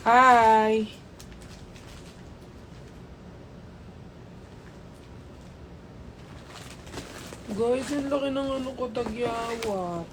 Hi! Guys, ang laki ng ano ko, tagyawat.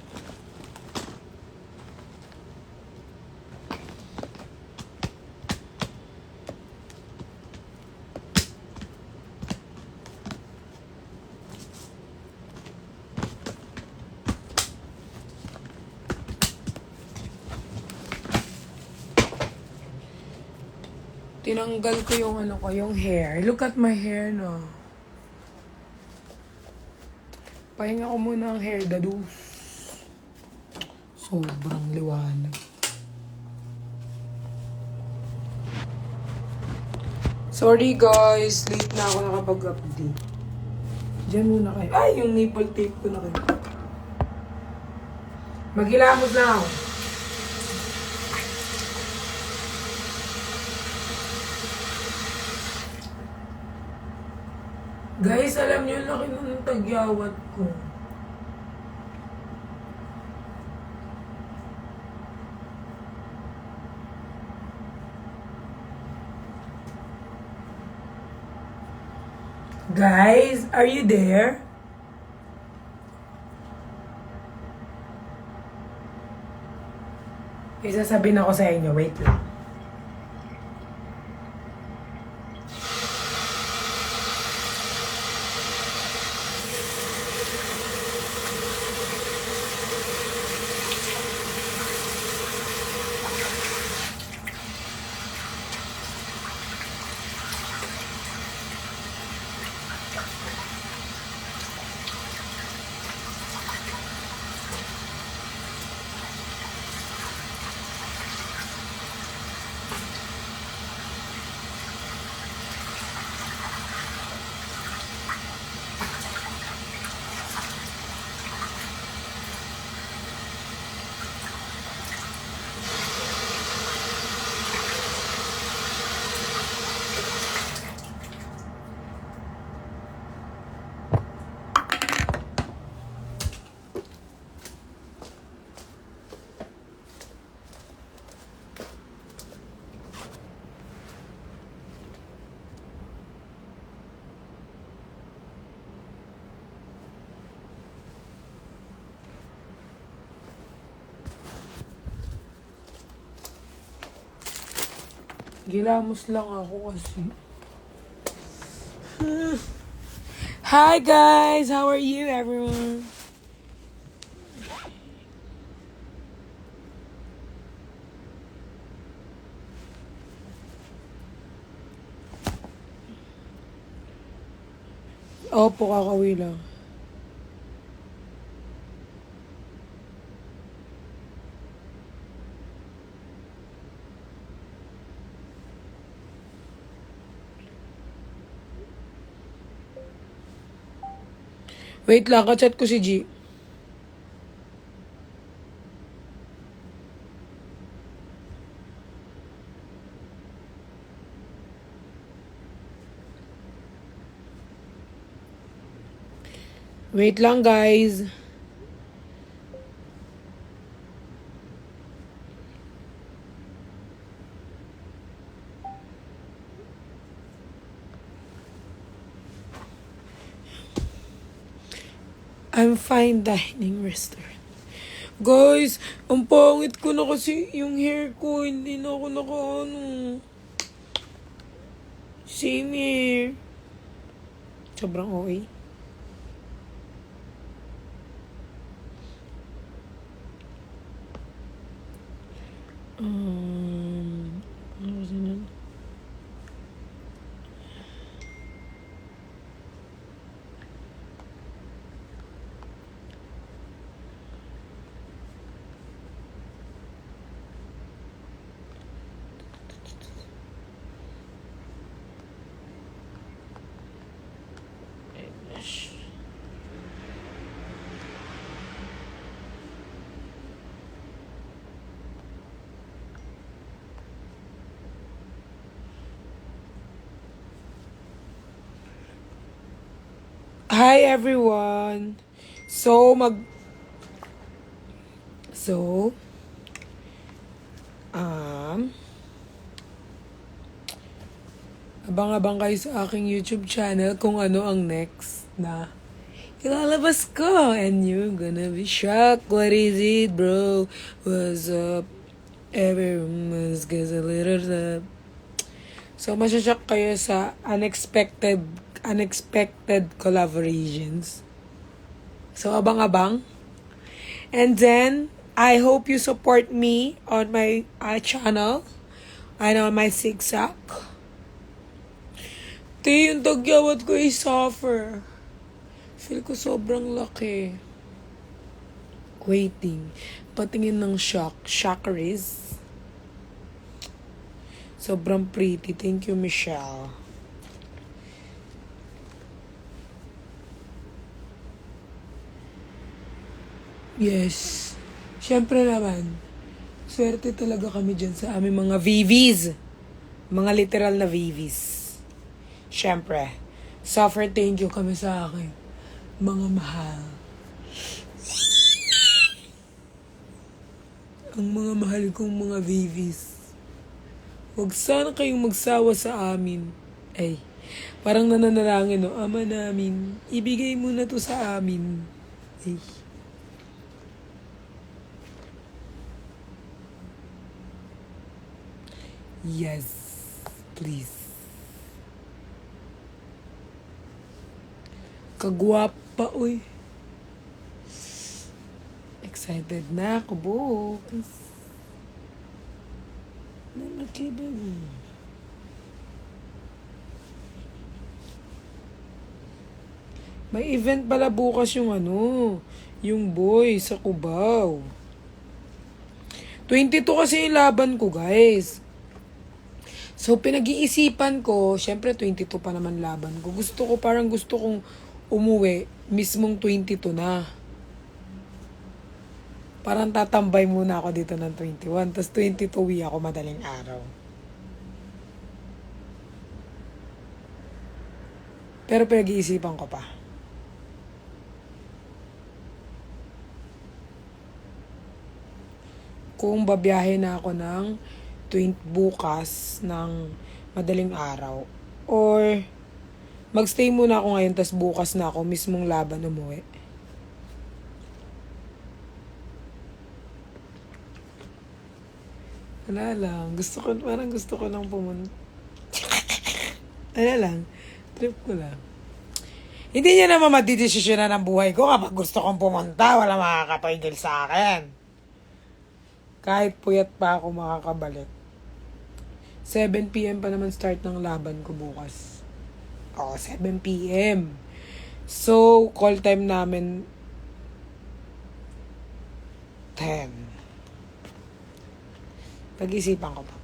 Tinanggal ko yung ano ko, yung hair. Look at my hair, no. Pahinga ko muna ang hair, dadus. Sobrang liwanag. Sorry guys, late na ako nakapag-update. Diyan muna kayo. Ay, yung nipple tape ko na kayo. Maghilamos na ako. Guys, alam niyo, laki ng tagyawat ko. Guys, are you there? May sasabihin ako sa inyo. Wait lang. Gilamos lang ako kasi. Hi guys! How are you everyone? Opo, kakawi lang. Wait lang, kachat ko si G. Wait lang guys. I'm fine dining restaurant. Guys, ang pangit ko na kasi yung hair ko. Hindi na ako naka-ano. Same here. Sobrang okay. Ano ba yun? Hi everyone. So so um Abang-abang kayo sa aking YouTube channel kung ano ang next na ilalabas ko. And you're gonna be shocked. What is it, bro? What's up? Everyone's gets a little up. So, masyashock kayo sa unexpected collaborations. So, abang-abang. And then, I hope you support me on my channel and on my TikTok. Yung tagyawat ko is suffer. Feel ko sobrang laki. Waiting. Patingin ng chakras. Sobrang pretty. Thank you, Michelle. Yes. Siyempre naman, swerte talaga kami dyan sa aming mga VVs. Mga literal na VVs. Siyempre, suffer thank you kami sa akin. Mga mahal. Ang mga mahal kong mga VVs. Huwag sana kayong magsawa sa amin. Ay, parang nananalangin, no? Ama namin, ibigay mo na to sa amin. Ay. Yes, please. Kagwapa, uy. Excited na ako, bukas. Nakibag. May event pala bukas yung yung boy sa Cubao. 22 kasi yung laban ko, guys. So, pinag-iisipan ko, syempre 22 pa naman laban ko. Gusto kong umuwi, mismong 22 na. Parang tatambay muna ako dito ng 21, tapos 22 uwi ako madaling araw. Pero pinag-iisipan ko pa. Kung babiyahe na ako ng bukas ng madaling araw. Or magstay muna ako ngayon tas bukas na ako mismong laban umuwi. Wala lang. Parang gusto ko lang pumunta. Wala lang. Trip ko lang. Hindi niya naman madidesisyonan ng buhay ko kapag gusto kong pumunta. Wala makakapigil sa akin. Kahit puyat pa ako makakabalik. 7 p.m. pa naman start ng laban ko bukas. 7 p.m. So, call time namin 10. Pag-isipan ko pa.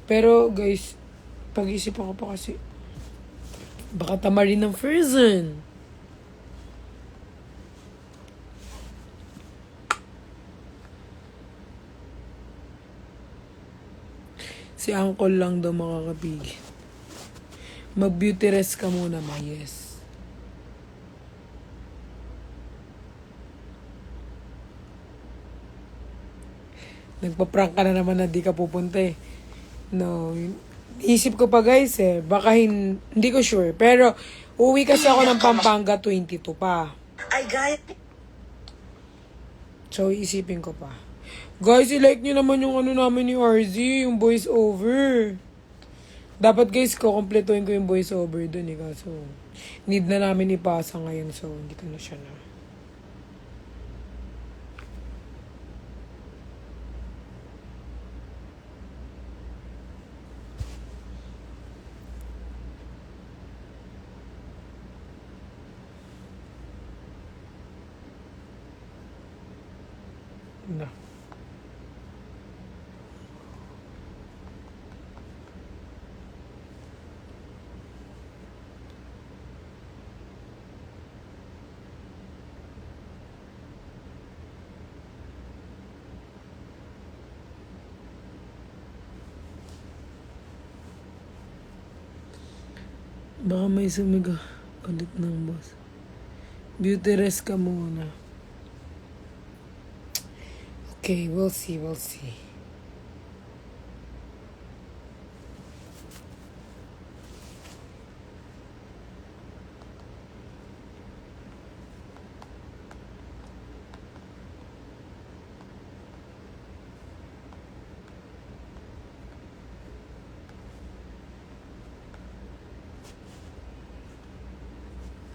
Pero, guys, pag-isipan ko pa kasi baka tamarin ng Frozen. Si Uncle lang daw makakapigil. Mag-beauty rest ka muna, ma. Yes. Nagpa-prank ka na naman na di ka pupunta eh. No. Isip ko pa guys eh. Baka hindi ko sure. Pero uwi kasi ako ng Pampanga 22 pa. Ay, guys. So, isipin ko pa. Guys, i-like nyo naman yung namin ni RZ, yung voice over. Dapat guys, kukumpletuhin ko yung voice over dun eh. Kaso, need na namin ipasa ngayon. So, hindi ko na siya na. Na. Baka may sumiga ulit ng boss. Beauty rest ka muna. Okay, we'll see, we'll see.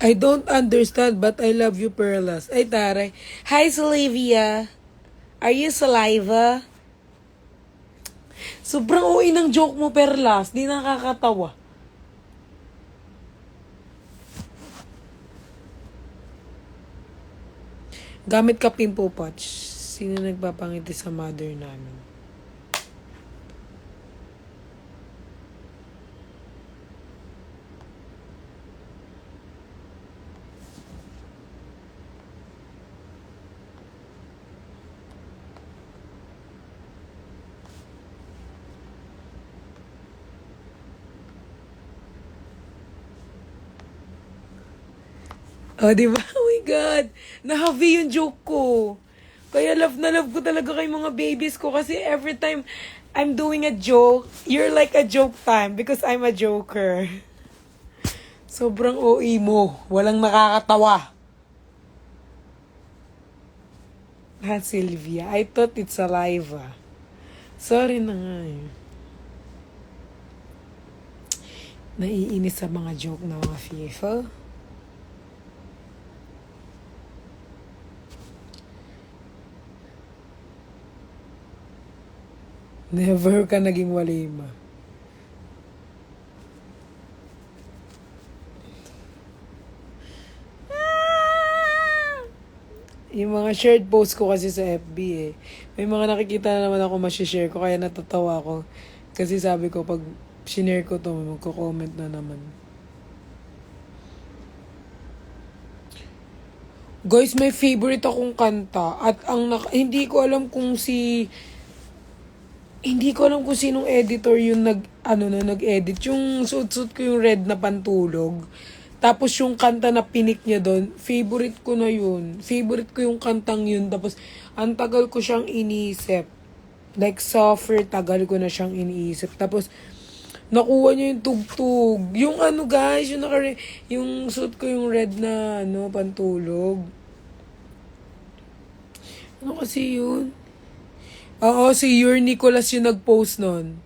I don't understand, but I love you, Perlas. Ay, taray. Hi, Sylvia. Are you saliva? Sobrang uwi ng joke mo, Perlas. Di nakakatawa. Gamit ka pimple patch. Sino nagpapangiti sa mother namin? Oh, di ba? Oh my God. Nahabi yung joke ko. Kaya love na love ko talaga kay mga babies ko kasi every time I'm doing a joke, you're like a joke time because I'm a joker. Sobrang OE mo. Walang nakakatawa. Ha, Sylvia? I thought it's saliva. Sorry na nga eh. Naiinis sa mga joke na mga FIFA. Never ka naging walima. Yung mga shared post ko kasi sa FB eh. May mga nakikita na naman ako masishare ko kaya natatawa ako. Kasi sabi ko pag shinare ko to, magko-comment na naman. Guys, may favorite akong kanta at hindi ko alam kung sinong editor yung nag-edit. Yung suit-suit ko yung red na pantulog. Tapos yung kanta na pinik niya doon, favorite ko na yun. Favorite ko yung kantang yun. Tapos, ang tagal ko siyang iniisip. Like, suffer, tagal ko na siyang iniisip. Tapos, nakuha niya yung tugtog. Yung guys, yung suit ko yung red na, pantulog. Ano kasi yun? Oo, si Your Nicholas yung nag-post nun.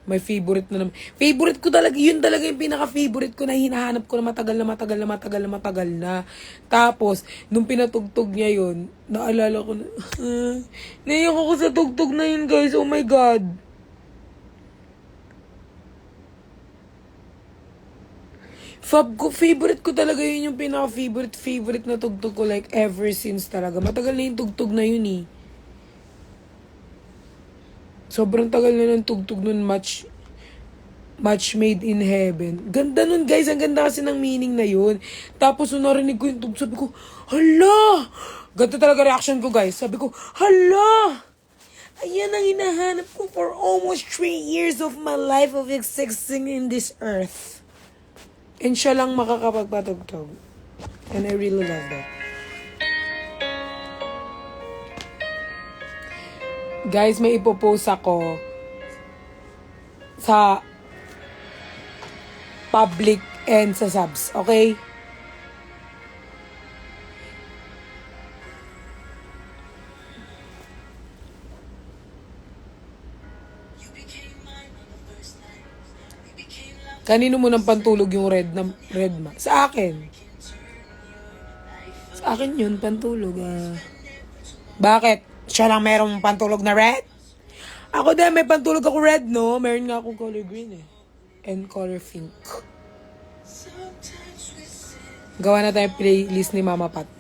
May favorite na naman. Favorite ko talaga, yun talaga yung pinaka-favorite ko na hinahanap ko na matagal na. Tapos, nung pinatugtog niya yun, naalala ko na, naiyak ako sa tugtog na yun, guys. Oh my God. Favorite ko talaga yun yung pinaka-favorite na tugtog ko like ever since talaga. Matagal na yung tugtog na yun eh. Sobrang tagal na ng tugtog nun, match made in heaven. Ganda nun, guys. Ang ganda kasi ng meaning na yun. Tapos, nung narinig ko yung tugtog, sabi ko, hala! Ganito talaga reaction ko, guys. Sabi ko, hala! Ayan ang hinahanap ko for almost 3 years of my life of existing in this earth. And siya lang makakapagpatugtog. And I really love that. Guys, may ipopost ako sa public and sa subs, okay? Kanino mo nang pantulog yung red ma? Sa akin. Sa akin yun, pantulog. Bakit? Siya lang merong pantulog na red? Ako din, may pantulog ako red, no? Meron nga akong color green eh. And color pink. Gawa na tayo playlist ni Mama Pat.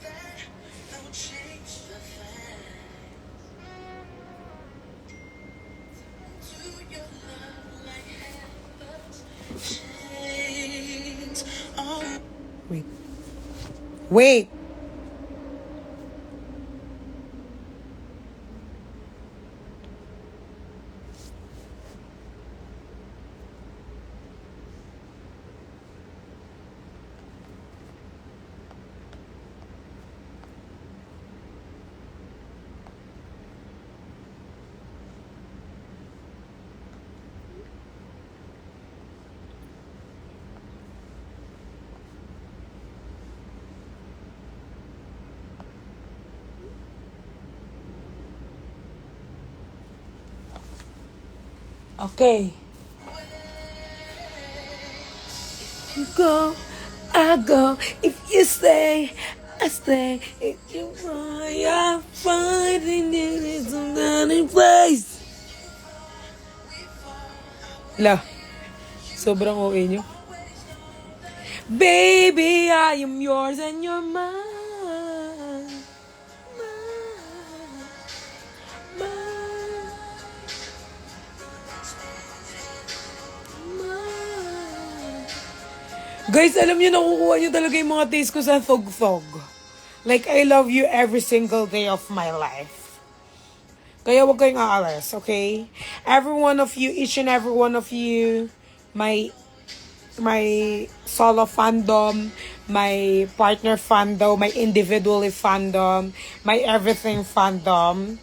Wait. Okay. You go, I go. If you stay, I stay. If you find, I find in it another place. La, sobrang OA nyo. Baby, I am yours and you're mine. Mine. Guys, alam niyo, nakukuha niyo talaga yung mga taste ko sa thog-thog. Like, I love you every single day of my life. Kaya huwag kayong aalas, okay? Every one of you, each and every one of you, my solo fandom, my partner fandom, my individually fandom, my everything fandom.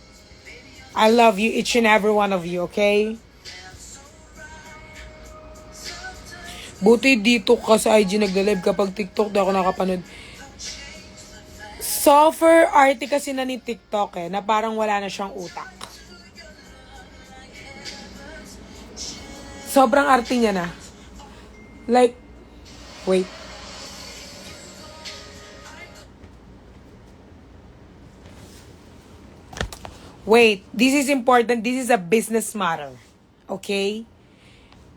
I love you, each and every one of you, okay? Buti dito ka sa IG nagla-live, kapag TikTok di ako nakapanood. Suffer arte kasi na ni TikTok na parang wala na siyang utak. Sobrang arte niya na. Like, wait. Wait, this is important. This is a business matter. Okay?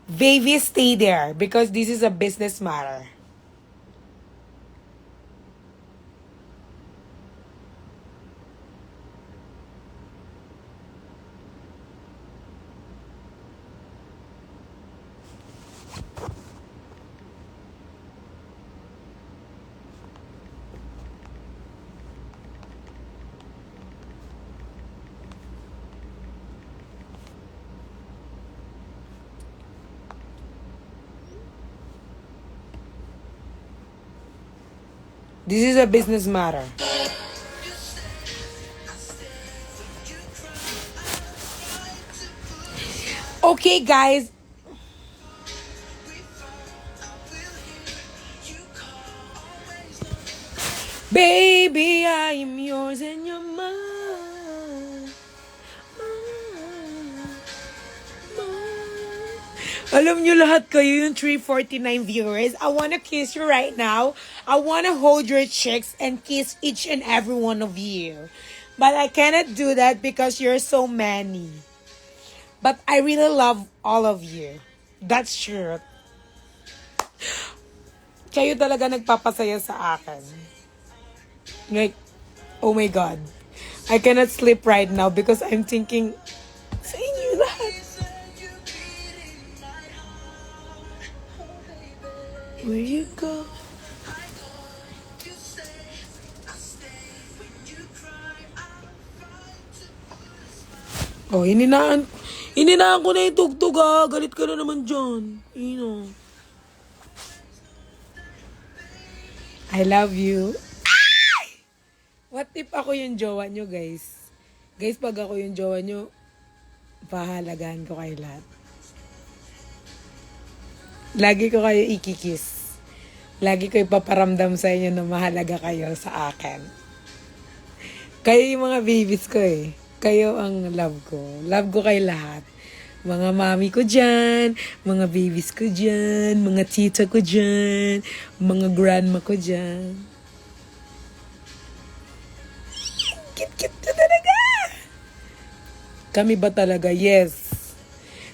Baby, stay there because this is a business matter. This is a business matter. Okay, guys. Baby, I am yours and you're mine. Alam nyo lahat kayo yung 349 viewers. I wanna kiss you right now. I wanna hold your cheeks and kiss each and every one of you. But I cannot do that because you're so many. But I really love all of you. That's true. Kayo talaga nagpapasaya sa akin. Like, oh my God. I cannot sleep right now because I'm thinking sa inyo lahat. Where you go? Oh, hininaan ko na yung tugtog Galit ka na naman dyan. I love you. Ay! What if ako yung jowa nyo, guys? Guys, pag ako yung jowa nyo, pahalagaan ko kayo lahat. Lagi ko kayo ikikiss. Lagi ko ipaparamdam sa inyo na mahalaga kayo sa akin. Kayo yung mga babies ko Kayo ang love ko. Love ko kayo lahat. Mga mami ko dyan, mga babies ko dyan, mga tita ko dyan, mga grandma ko dyan. Cute na talaga! Kami ba talaga? Yes.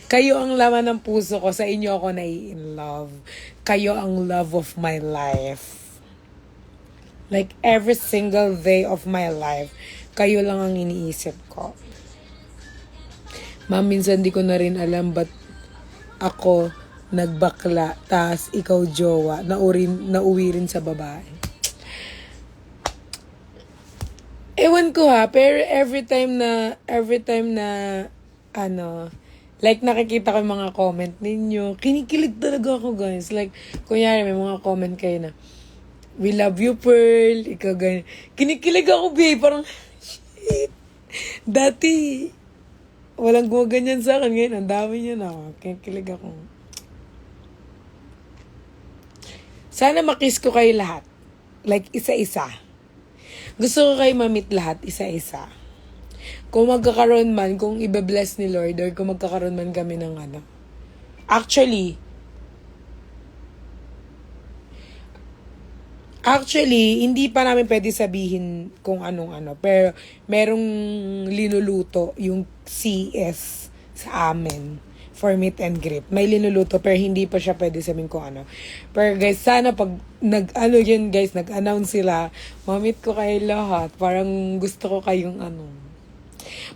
Kayo ang laman ng puso ko. Sa inyo ako nai-in-love. Kayo ang love of my life. Like every single day of my life, kayo lang ang iniisip ko. Ma'am, minsan di ko na rin alam ba't ako nagbakla, tas ikaw jowa, nauwi rin sa babae. Ewan ko pero every time na like nakikita ko yung mga comment ninyo, kinikilig talaga ako, guys. Like, kunyari may mga comment kayo na, we love you, Pearl, ikaw ganyan. Kinikilig ako, babe, parang, shit. Dati, walang gumaganyan sa akin, ngayon, ang dami niya na. Kinikilig ako. Sana makiss ko kayo lahat. Like, isa-isa. Gusto ko kayo mamit lahat, isa-isa. Kung magkakaroon man, kung ibe-bless ni Lord, or kung magkakaroon man kami ng ano. Actually, hindi pa namin pwede sabihin kung anong ano. Pero, merong linuluto yung CS sa amin for meet and greet. May linuluto pero hindi pa siya pwede sabihin kung ano. Pero guys, sana pag nag-announce sila, mamit ko kayo lahat. Parang gusto ko kayong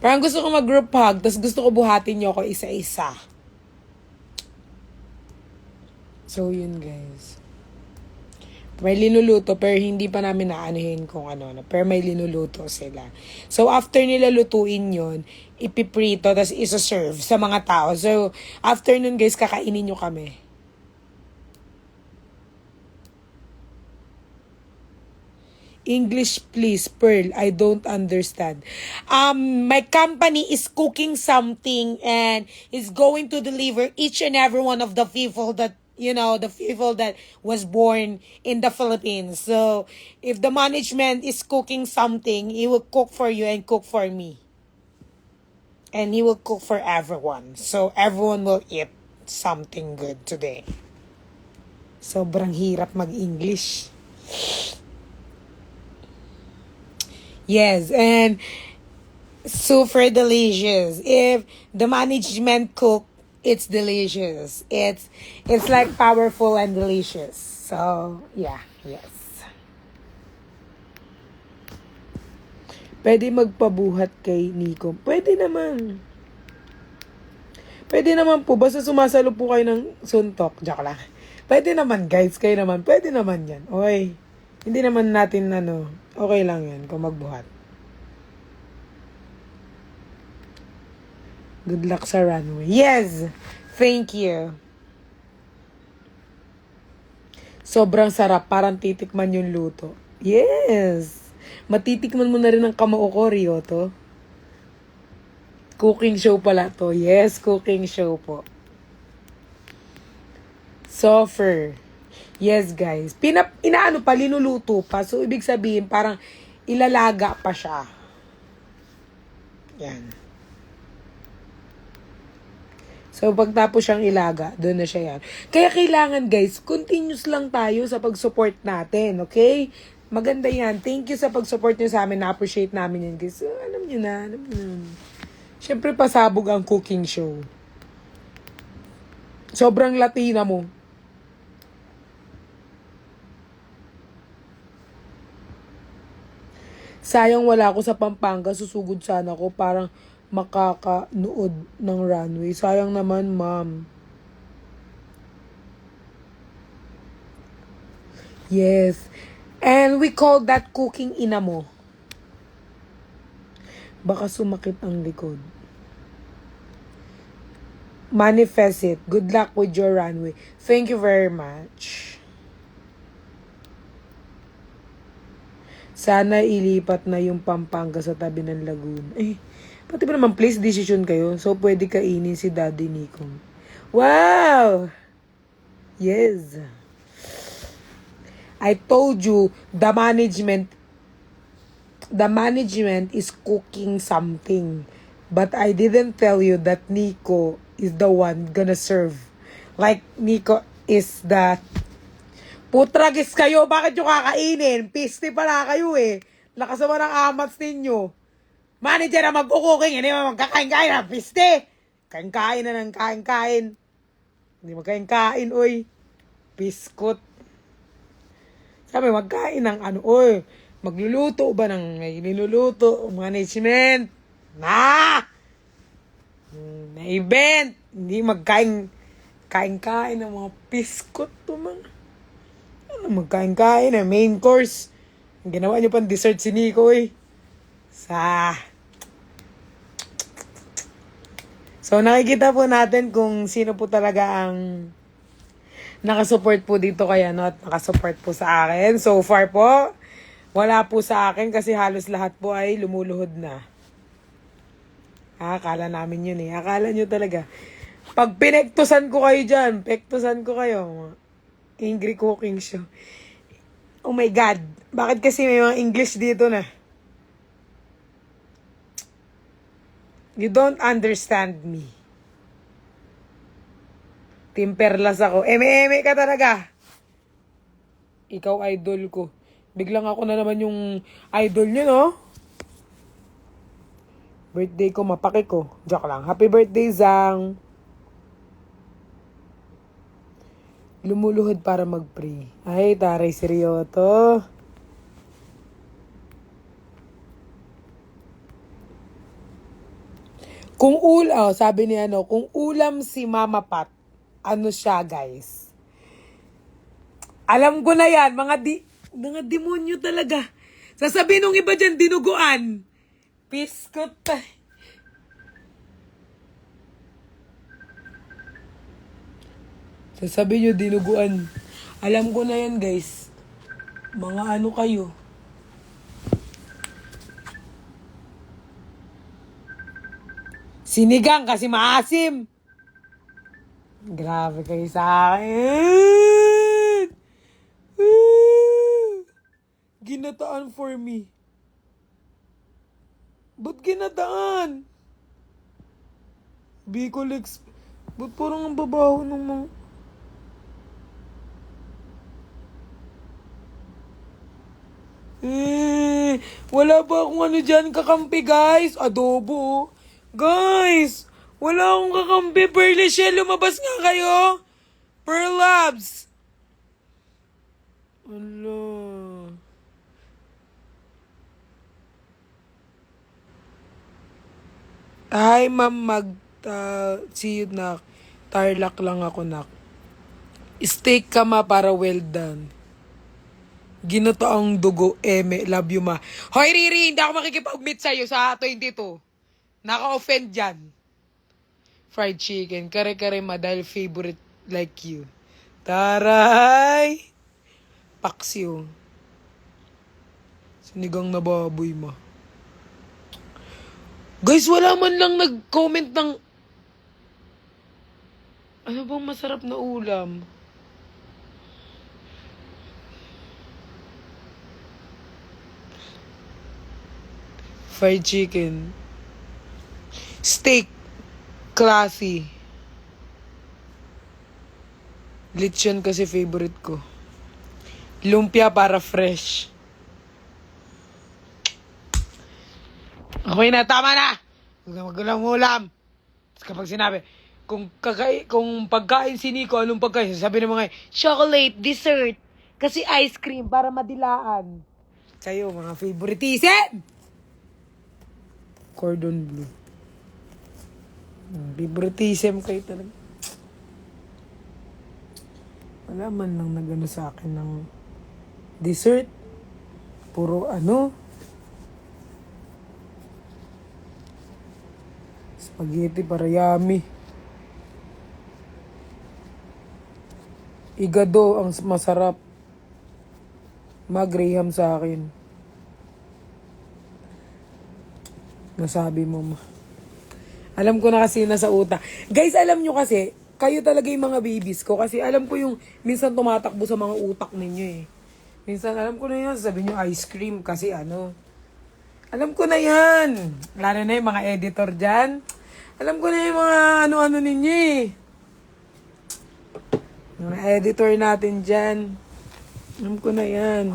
Parang gusto ko mag-group hug, tapos gusto ko buhatin niyo ako isa-isa. So, yun guys. May linuluto pero hindi pa namin naanahin kung ano. Pero may linuluto sila. So, after nila lutuin yun, ipiprito, tapos isa-serve sa mga tao. So, after nun guys, kakainin nyo kami. English please, Pearl. I don't understand. My company is cooking something and is going to deliver each and every one of the people that the people that was born in the Philippines. So, if the management is cooking something, he will cook for you and cook for me. And he will cook for everyone. So, everyone will eat something good today. Sobrang hirap mag-English. Yes, and super delicious. If the management cook, it's delicious. It's like powerful and delicious. So, yeah, yes. Pwede magpabuhat kay Nico. Pwede naman. Pwede naman po. Basta sumasalo po kayo ng suntok. Joke lang. Pwede naman guys. Kayo naman. Pwede naman yan. Okay. Hindi naman natin okay lang yan kung magbuhat. Good luck sa runway. Yes! Thank you. Sobrang sarap. Parang titikman yung luto. Yes! Matitikman mo na rin ang kamao ko, Ryoto. Cooking show pala to. Yes, cooking show po. Suffer. Yes, guys. Linuluto pa. So, ibig sabihin, parang ilalaga pa siya. Yan. So, pagtapos siyang ilaga, doon na siya yan. Kaya kailangan, guys, continuous lang tayo sa pag-support natin, okay? Maganda yan. Thank you sa pag-support nyo sa amin. Na-appreciate namin yan, guys. So, alam nyo na. Siyempre, pasabog ang cooking show. Sobrang Latina mo. Sayang wala ako sa Pampanga, susugod sana ako, parang makakanood ng runway. Sayang naman, ma'am. Yes. And we call that cooking inamo. Baka sumakit ang likod. Manifest it. Good luck with your runway. Thank you very much. Sana ilipat na yung Pampanga sa tabi ng Laguna. Pati ba naman place decision kayo? So, pwede kainin si Daddy Nico. Wow! Yes. I told you, the management is cooking something. But I didn't tell you that Nico is the one gonna serve. Like, Nico is the... Putragis kayo, bakit yung kakainin? Piste pala kayo eh. Nakasama ng amats ninyo. Manager na mag-cooking, hindi mo magkakain-kain na, piste. Kain-kain na ng kain-kain. Hindi magkain-kain, oy. Biskot. Sabi, magkain ng oy. Magluluto ba ng may niluluto? Management. Na-event. Hindi magkain-kain ng mga biskot to mga. Magkain-kain na main course. Ginawa niyo pang dessert si Nico eh. So nakikita po natin kung sino po talaga ang nakasupport po dito kaya at nakasupport po sa akin. So far po, wala po sa akin kasi halos lahat po ay lumuluhod na. Akala namin yun eh. Akala nyo talaga. Pag pinektusan ko kayo dyan, pektusan ko kayo. Angry cooking show. Oh my God. Bakit kasi may mga English dito na? You don't understand me. Timperlas ako. Eme-eme ka talaga. Ikaw idol ko. Biglang ako na naman yung idol nyo, no? Birthday ko, mapaki ko. Joke lang. Happy birthday, Zang. Lumuluhod para mag-pray. Ay, taray seryoto. Sabi ni kung ulam si Mama Pat, ano siya, guys? Alam ko na yan, mga demonyo talaga. Sasabihin nung iba dyan, dinuguan. Piskot. Sasabihin nyo, dinuguan. Alam ko na yan, guys. Mga ano kayo. Sinigang kasi maasim. Grabe kayo sa akin. Ginataan for me. Ba't ginataan? Bicol ba't parang ang babaho ng mga... Wala ba akong ano dyan kakampi, guys? Adobo. Guys, wala akong kakampi. Pearly Shell, lumabas nga kayo. Pearl Labs. Ala. Hi, ma'am. See you, nak. Tarlac lang ako, nak. Steak ka, ma, para well done. Ginataang dugo, eme. Love you, ma. Hoy, Riri, hindi ako makikipag-meet sa'yo sa 22. Naka-offend dyan. Fried chicken. Kare-kare, ma, dahil favorite like you. Taray! Paksiw. Sinigang na baboy, ma. Guys, wala man lang nag-comment ng... Ano bang masarap na ulam? Fried chicken. Steak. Classy. Lechon kasi favorite ko. Lumpia para fresh. Okay na, tama na! Huwag na magulang ulam. Tapos kapag sinabi, kung pagkain si Nico, anong pagkain? Sabi ng mga, chocolate, dessert, kasi ice cream para madilaan. Kayo, mga favoritism! Cordon bleu. Favoritism kayo talaga. Wala man lang nagano sa akin ng dessert. Puro spaghetti para yummy. Igado ang masarap. Mag-graham sa akin. Nasabi mo, ma. Alam ko na kasi nasa utak. Guys, alam nyo kasi, kayo talaga yung mga babies ko. Kasi alam ko yung minsan tumatakbo sa mga utak ninyo eh. Minsan alam ko na yan, sabi nyo ice cream kasi Alam ko na yan. Lalo na yung mga editor dyan. Alam ko na yung mga ano-ano ninyo eh. Mga editor natin dyan. Alam ko na yan.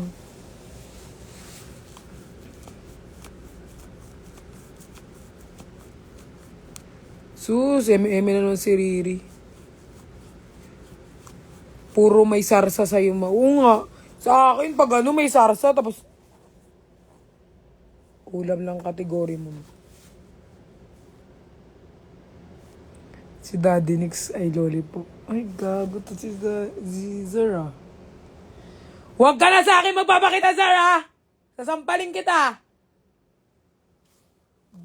Sus, eme-eme na naman si Riri. Puro may sarsa sa'yo, ma. Oo nga. Sa akin, pag may sarsa, tapos ulam lang kategory mo. Si Daddy Nix ay lollipop. Ay, gago to si Zara. Huwag ka na sa akin magpapakita, Zara! Sasampalin kita!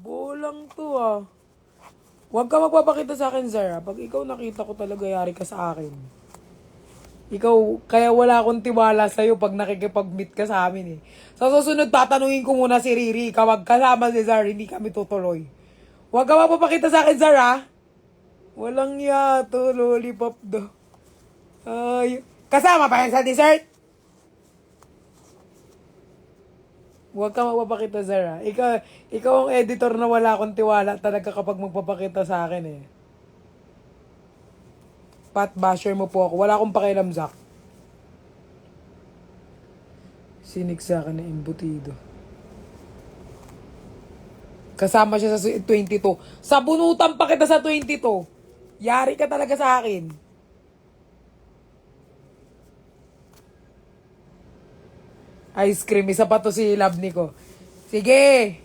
Bolang to, Huwag ka magpapakita sa akin, Zara. Pag ikaw nakita ko talaga, yari ka sa akin. Ikaw, kaya wala akong tiwala sa'yo pag nakikipag-meet ka sa amin eh. Sa susunod, tatanungin ko muna si Riri. Kapag kasama si Zara, hindi kami tutuloy. Huwag ka magpapakita sa akin, Zara. Walang yato, lollipop do. Ay, kasama pa yan sa dessert? Huwag ka magpapakita, Zara. Ikaw ang editor na wala akong tiwala talaga kapag magpapakita sa akin eh. Pat basher mo po ako. Wala akong pakialam, Zach. Sinig sa akin na imbutido. Kasama siya sa 22. Sabunutan pa kita sa 22. Yari ka talaga sa akin. Ice cream. Isa pa to si Labni ko. Sige.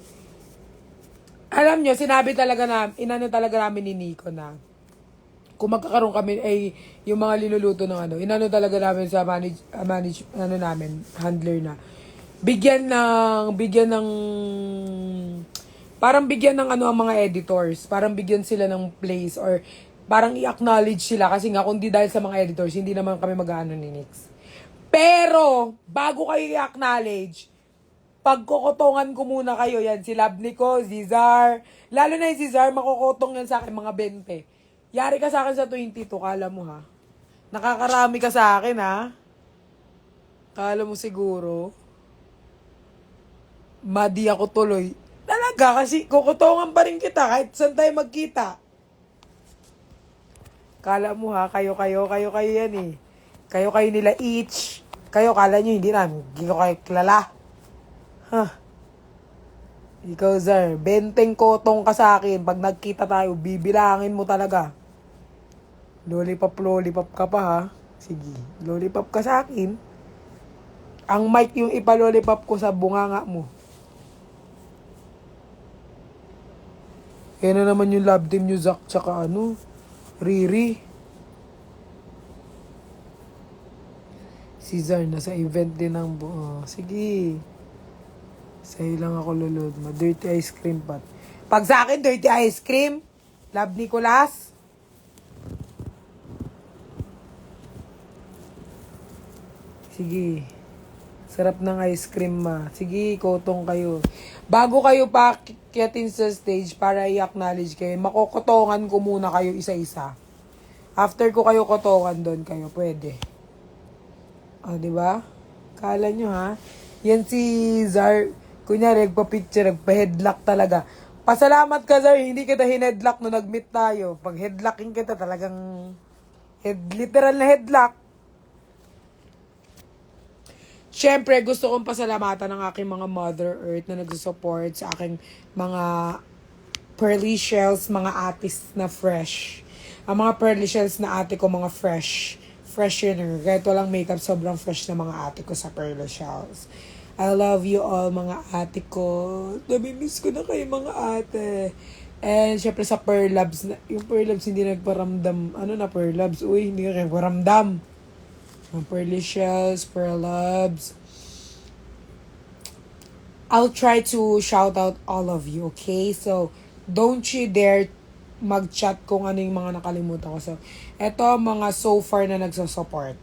Alam nyo, sinabi talaga na, inano talaga namin ni Nico na kung magkakaroon kami ay yung mga linuluto ng ano, inano talaga namin sa ano namin, handler na. Bigyan ng parang bigyan ng ano ang mga editors, parang bigyan sila ng place or parang i-acknowledge sila kasi nga kung di dahil sa mga editors, hindi naman kami mag-ano ni Nix. Pero, bago kayo i-acknowledge, pagkokotongan ko muna kayo, yan, si Labni ko, Zizar, lalo na yung Zizar, makokotong yan sa akin, mga 20. Yari ka sa akin sa 22, kala mo ha? Nakakarami ka sa akin ha? Kala mo siguro? Madi ako tuloy. Talaga, kasi kukutongan pa rin kita kahit saan tayo magkita. Kala mo ha, kayo yan eh. Kayo nila each. Kayo, kala nyo, hindi ko kayo kilala. Huh. Ikaw, Zar, 20 kotong ka sa akin. Pag nagkita tayo, bibilangin mo talaga. Lollipop ka pa, ha? Sige, lollipop ka sa akin. Ang mic yung ipalollipop ko sa bunganga mo. Yan na naman yung love team nyo, Zach, tsaka Riri. Si Zar, nasa event din ng buo. Sige. Sa'yo lang ako lulod mo. Dirty ice cream pat. Pag sa akin, dirty ice cream. Love Nicolas. Sige. Sarap ng ice cream ma. Sige, kotong kayo. Bago kayo pakiyatin sa stage para i-acknowledge kayo, makokotongan ko muna kayo isa-isa. After ko kayo kotongan doon kayo, pwede. O, diba? Kala nyo ha? Yan si Zar, kunyari, nagpa-picture, nagpa-headlock talaga. Pasalamat ka, Zar, hindi kita hinedlock nung nag-meet tayo. Pag headlocking kita, talagang literal na headlock. Siyempre, gusto kong pasalamatan ng aking mga Mother Earth na nagsusupport sa aking mga pearly shells, mga atis na fresh. Ang mga pearly shells na ate ko, mga freshener. Kahit walang makeup, sobrang fresh na mga ate ko sa pearly shells. I love you all, mga ate ko. Namimiss ko na kayo, mga ate. And syempre sa Pearl Labs, yung Pearl Labs hindi nagparamdam. Ano na Pearl Labs? Uy, hindi ka nagparamdam. Pearly shells, Pearl Labs. I'll try to shout out all of you, okay? So, don't you dare mag-chat kung ano yung mga nakalimutan ko. So, eto mga so far na nagsusupport.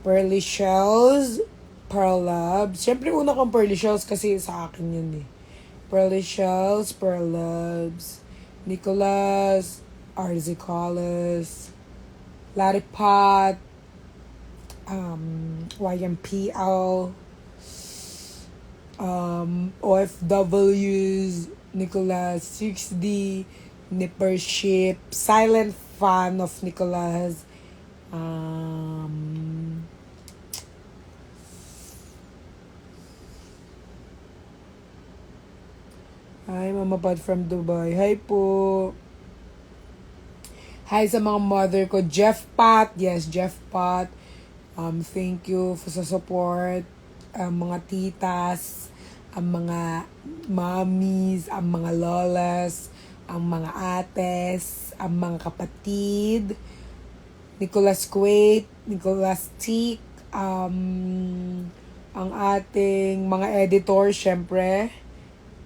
Pearly shells, Pearl Labs. Siyempre, una kong Pearly Shells kasi sa akin yun eh. Pearly Shells, Pearl Labs, Nicolas, RZ Collis, Larry Pot, YMPL, OFWs, Nicolas, 6D, Nippership, Silent Fan of Nicolas, Hi, Mama Pat from Dubai. Hi po. Hi sa mga mother ko. Jeff Pat. Yes, Jeff Pat. Thank you for sa support. Mga titas, ang mga mommies, ang mga lolas, ang mga ates, ang mga kapatid, Nicolas Kuwait, Nicolas Tik, ang ating mga editors, syempre.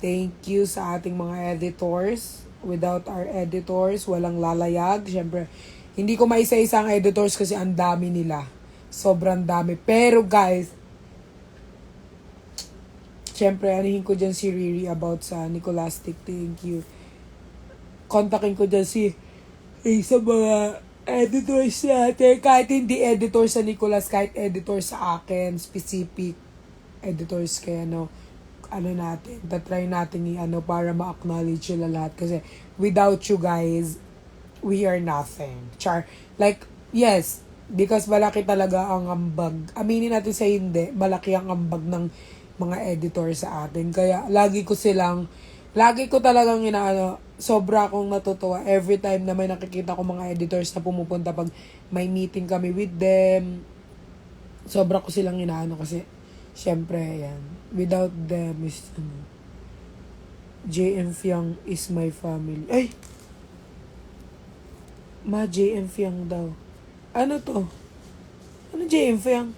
Thank you sa ating mga editors. Without our editors, walang lalayag. Syempre, hindi ko maisa-isa ang editors kasi ang dami nila. Sobrang dami. Pero guys, syempre, anihin ko dyan si Riri about sa Nicolastic. Thank you. Kontakin ko dyan sa mga editors natin. Kahit hindi editor sa Nicolas, kahit editor sa akin, specific. editors, kaya ano natin, tatry natin para ma-acknowledge sila lahat. Kasi without you guys, we are nothing. Char. Like, yes, because malaki talaga ang ambag. Aminin natin sa hindi, malaki ang ambag ng mga editor sa atin. Kaya, lagi ko talagang sobra akong natutuwa every time na may nakikita ko mga editors na pumupunta pag may meeting kami with them. Sobra ko silang kasi, syempre, yan. Without them is, JM Fiang is my family. Ay! JM Fiang daw. Ano to? Ano JM Fiang?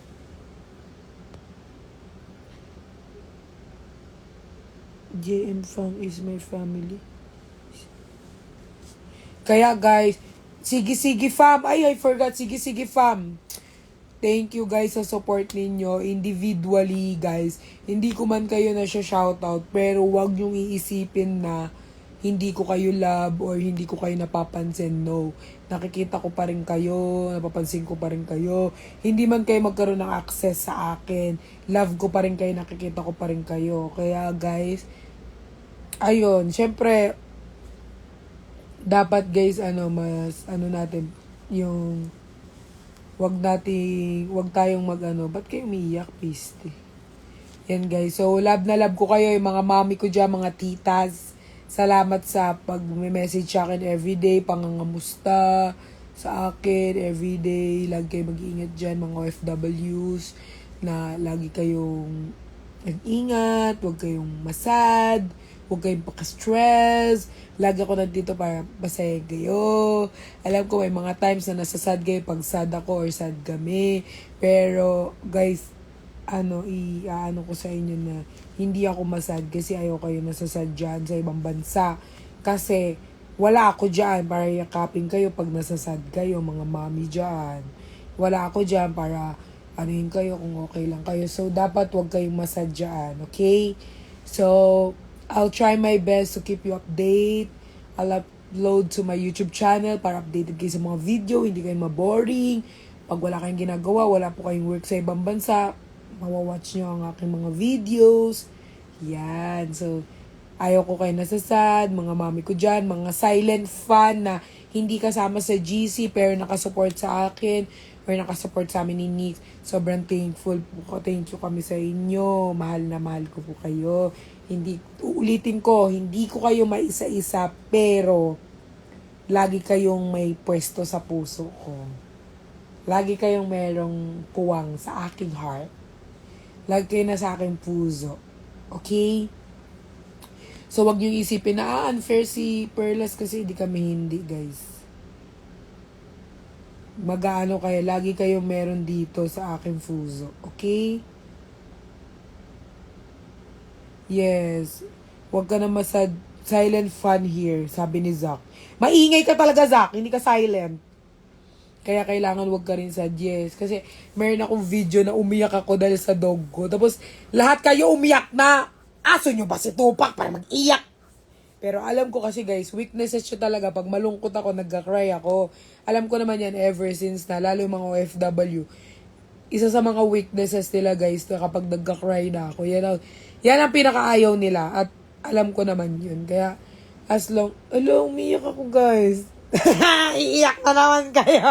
JM Fiang is my family. Kaya guys, sige fam. Ay, I forgot. Sige fam. Thank you guys sa support ninyo individually guys. Hindi ko man kayo na siya shoutout, pero wag niyong iisipin na hindi ko kayo love or hindi ko kayo napapansin. No. Nakikita ko pa rin kayo, napapansin ko pa rin kayo. Hindi man kayo magkaroon ng access sa akin, love ko pa rin kayo, nakikita ko pa rin kayo. Kaya guys, ayun, syempre dapat guys mas natin yung wag tayong ba't kayo umiiyak, piste? Yan guys, so love na love ko kayo, yung mga mami ko dyan, mga titas. Salamat sa pag-message sa akin everyday, pangangamusta sa akin everyday. Lagi kayo mag-iingat dyan, mga OFWs, na lagi kayong mag-ingat, huwag kayong masad, huwag kayong paka-stress. Lagi ako nandito para masaya kayo. Alam ko may mga times na nasasad kayo pag sad ako or sad kami. Pero guys, ko sa inyo na hindi ako masad kasi ayaw kayo nasasad dyan sa ibang bansa. Kasi wala ako dyan para yakapin kayo pag nasasad kayo, mga mami dyan. Wala ako dyan para anuhin kayo kung okay lang kayo. So, dapat wag kayong masad dyan, okay? So, I'll try my best to keep you update. I'll upload to my YouTube channel para updated kayo sa mga video, hindi kayo maboring. Pag wala kayong ginagawa, wala po kayong work sa ibang bansa, mawawatch nyo ang aking mga videos. Yan. So, ayaw ko kayo nasasad, mga mami ko dyan, mga silent fan na hindi kasama sa GC pero nakasupport sa akin or nakasupport sa amin ni Nick. Sobrang thankful po ko. Thank you kami sa inyo. Mahal na mahal ko po kayo. Uulitin ko, hindi ko kayo maisa-isa pero lagi kayong may pwesto sa puso ko. Lagi kayong merong puwang sa aking heart. Lagi kayo na sa aking puso. Okay? So, wag niyong isipin na, unfair si Perlas kasi hindi guys. Mag-aano kayo, lagi kayong meron dito sa aking puso. Okay? Yes. Wag ka na masad. Silent fun here, sabi ni Zach. Maingay ka talaga, Zach. Hindi ka silent. Kaya kailangan wag ka rin sad. Yes. Kasi meron akong video na umiyak ako dahil sa dog ko. Tapos lahat kayo umiyak na. Aso nyo ba si Tupac para mag-iyak? Pero alam ko kasi guys, weaknesses siya talaga. Pag malungkot ako, nagka-cry ako. Alam ko naman yan ever since na, lalo yung mga OFW. Isa sa mga weaknesses nila guys, na kapag nagka-cry na ako, yan ang pinakaayaw nila. At alam ko naman yun. Kaya, umiyak ako guys. Iiyak na naman kayo.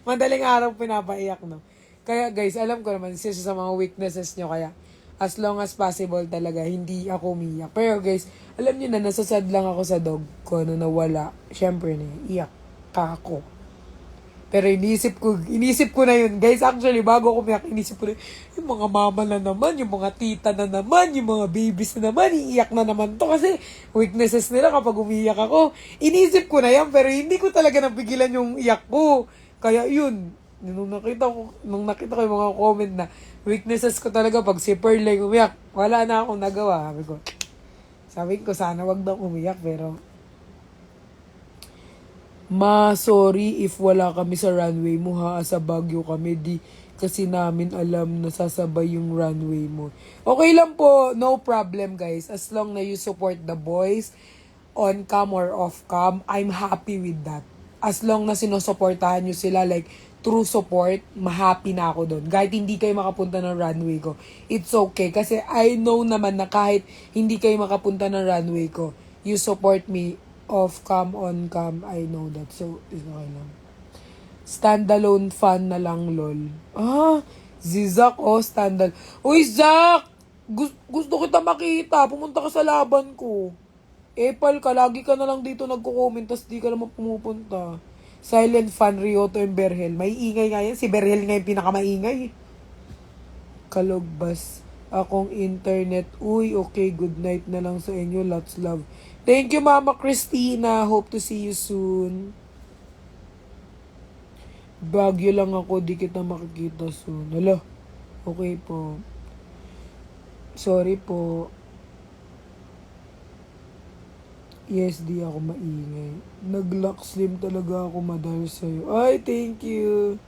Madaling araw pinapaiyak, no? Kaya guys, alam ko naman, isa sa mga weaknesses nyo. Kaya, as long as possible talaga, hindi ako umiyak. Pero guys, alam niyo na, nasasad lang ako sa dog ko na nawala. Siyempre na, iyak ka ako. Pero inisip ko na yun. Guys, actually, bago ako umiyak, inisip ko na yung mga mama na naman, yung mga tita na naman, yung mga babies na naman, iiyak na naman to. Kasi weaknesses nila kapag umiyak ako. Inisip ko na yan, pero hindi ko talaga napigilan yung iyak ko. Kaya yun, nung nakita ko yung mga comment na weaknesses ko talaga pag si Pearl like umiyak, wala na akong nagawa. Sabi ko sana wag daw umiyak, pero sorry if wala kami sa runway mo ha, sa Baguio kami, di kasi namin alam na sasabay yung runway mo. Okay lang po, no problem guys, as long na you support the boys on cam or off cam, I'm happy with that. as long na sinusuportahan nyo sila, like, true support, ma-happy na ako doon. Kahit hindi kayo makapunta ng runway ko, it's okay. Kasi I know naman na kahit hindi kayo makapunta ng runway ko, you support me off cam, on cam, I know that. So, it's okay lang. Standalone fan na lang, lol. Si Zach, standalone. Uy, Zach! Gusto kita makita. Pumunta ka sa laban ko. Epal ka, lagi ka na lang dito nagko-comment, tas di ka naman pumupunta. Silent fan, Rioto and Berhel. May ingay nga yan. Si Berhel nga yung pinakamaingay. Kalogbas. Akong internet. Uy, okay, good night na lang sa inyo. Lots love. Thank you, Mama Christina. Hope to see you soon. Bagyo lang ako, di kita makikita soon. Hala, okay po. Sorry po. Yes, di ako maingay. Nag-lock slim talaga ako madahil sa'yo. Ay, thank you.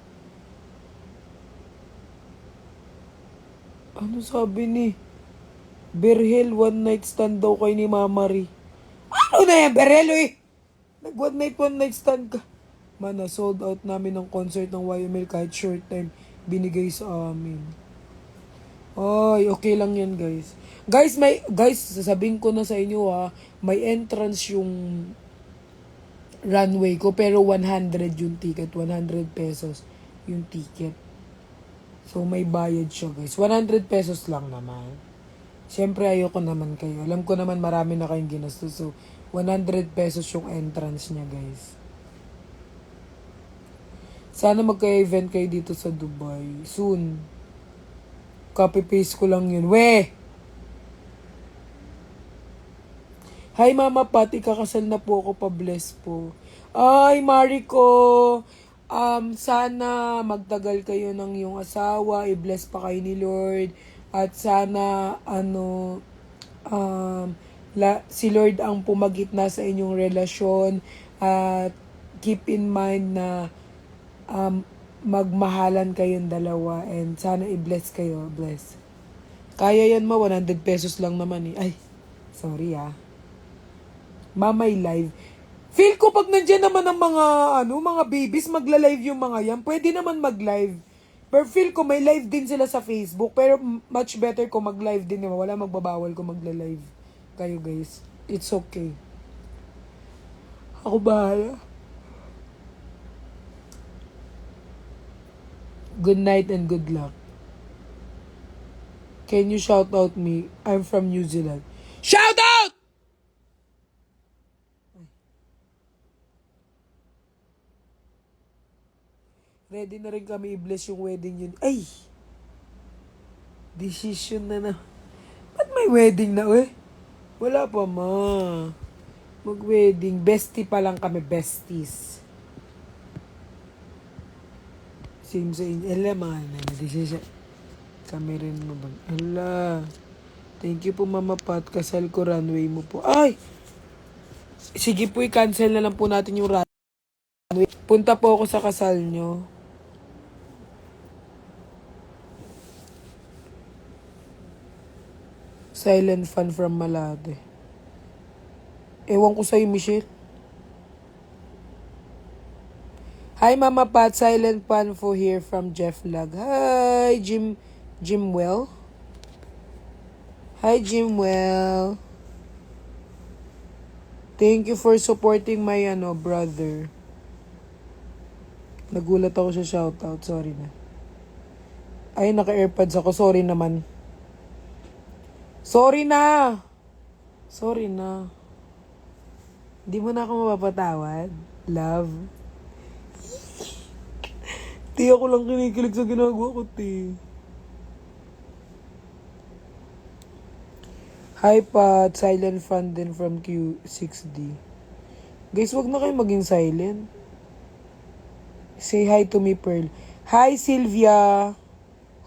Ano sabi ni Berhel, one night stand daw kay ni Mama Ri. Ano na yan, Berhel, eh? Nag-one night stand ka. Mana, sold out namin ng concert ng YML kahit short time binigay sa amin. Ay, okay lang yan, guys. Guys, sasabihin ko na sa inyo may entrance yung runway ko pero 100 yung ticket, 100 pesos yung ticket. So may bayad siya, guys. 100 pesos lang naman. Siyempre ayoko naman kayo. Alam ko naman marami na kayong ginastos. So 100 pesos yung entrance niya, guys. Sana magka-event kayo dito sa Dubai. Soon. Copy-paste ko lang yun. Weh! Hi, Mama Pat. Ikakasal na po ako. Pa-bless po. Ay, Mariko. Sana magtagal kayo ng iyong asawa. I-bless pa kayo ni Lord. At sana, si Lord ang pumagitna sa inyong relasyon. At keep in mind na magmahalan kayong dalawa and sana i-bless kayo. Bless. Kaya yan 100 pesos lang naman eh. Ay, sorry Mamay live. Feel ko pag nandiyan naman ang mga babies, magla-live yung mga yan. Pwede naman mag-live. Pero feel ko may live din sila sa Facebook. Pero much better kung mag-live din. Wala magbabawal kung magla-live kayo, guys. It's okay. Ako bahala. Good night and good luck. Can you shout out me? I'm from New Zealand. Shout out! Ready na rin kami i-bless yung wedding yun. Ay! Decision na. Ba't may wedding na Wala pa Mag-wedding. Bestie pa lang kami. Besties. Same sa inyo. Decision. Kami rin Thank you po, Mama Pat. Kasal ko, runway mo po. Ay! Sige po, i-cancel na lang po natin yung runway. Punta po ako sa kasal nyo. Silent fan from Malate. Ewan ko sa'yo, Michelle. Hi, Mama Pat. Silent fan for here from Jeff Lag. Hi, Jimwell. Hi, Jimwell. Thank you for supporting my brother. Nagulat ako sa shoutout. Sorry na. Ay, naka-airpods ako. Sorry naman. Sorry na. Hindi mo na ako mapapatawad. Love. Ti, ako lang kinikilig sa ginagawa ko, ti. Hi, Pat. Silent fan din from Q6D. Guys, wag na kayo maging silent. Say hi to me, Pearl. Hi, Sylvia.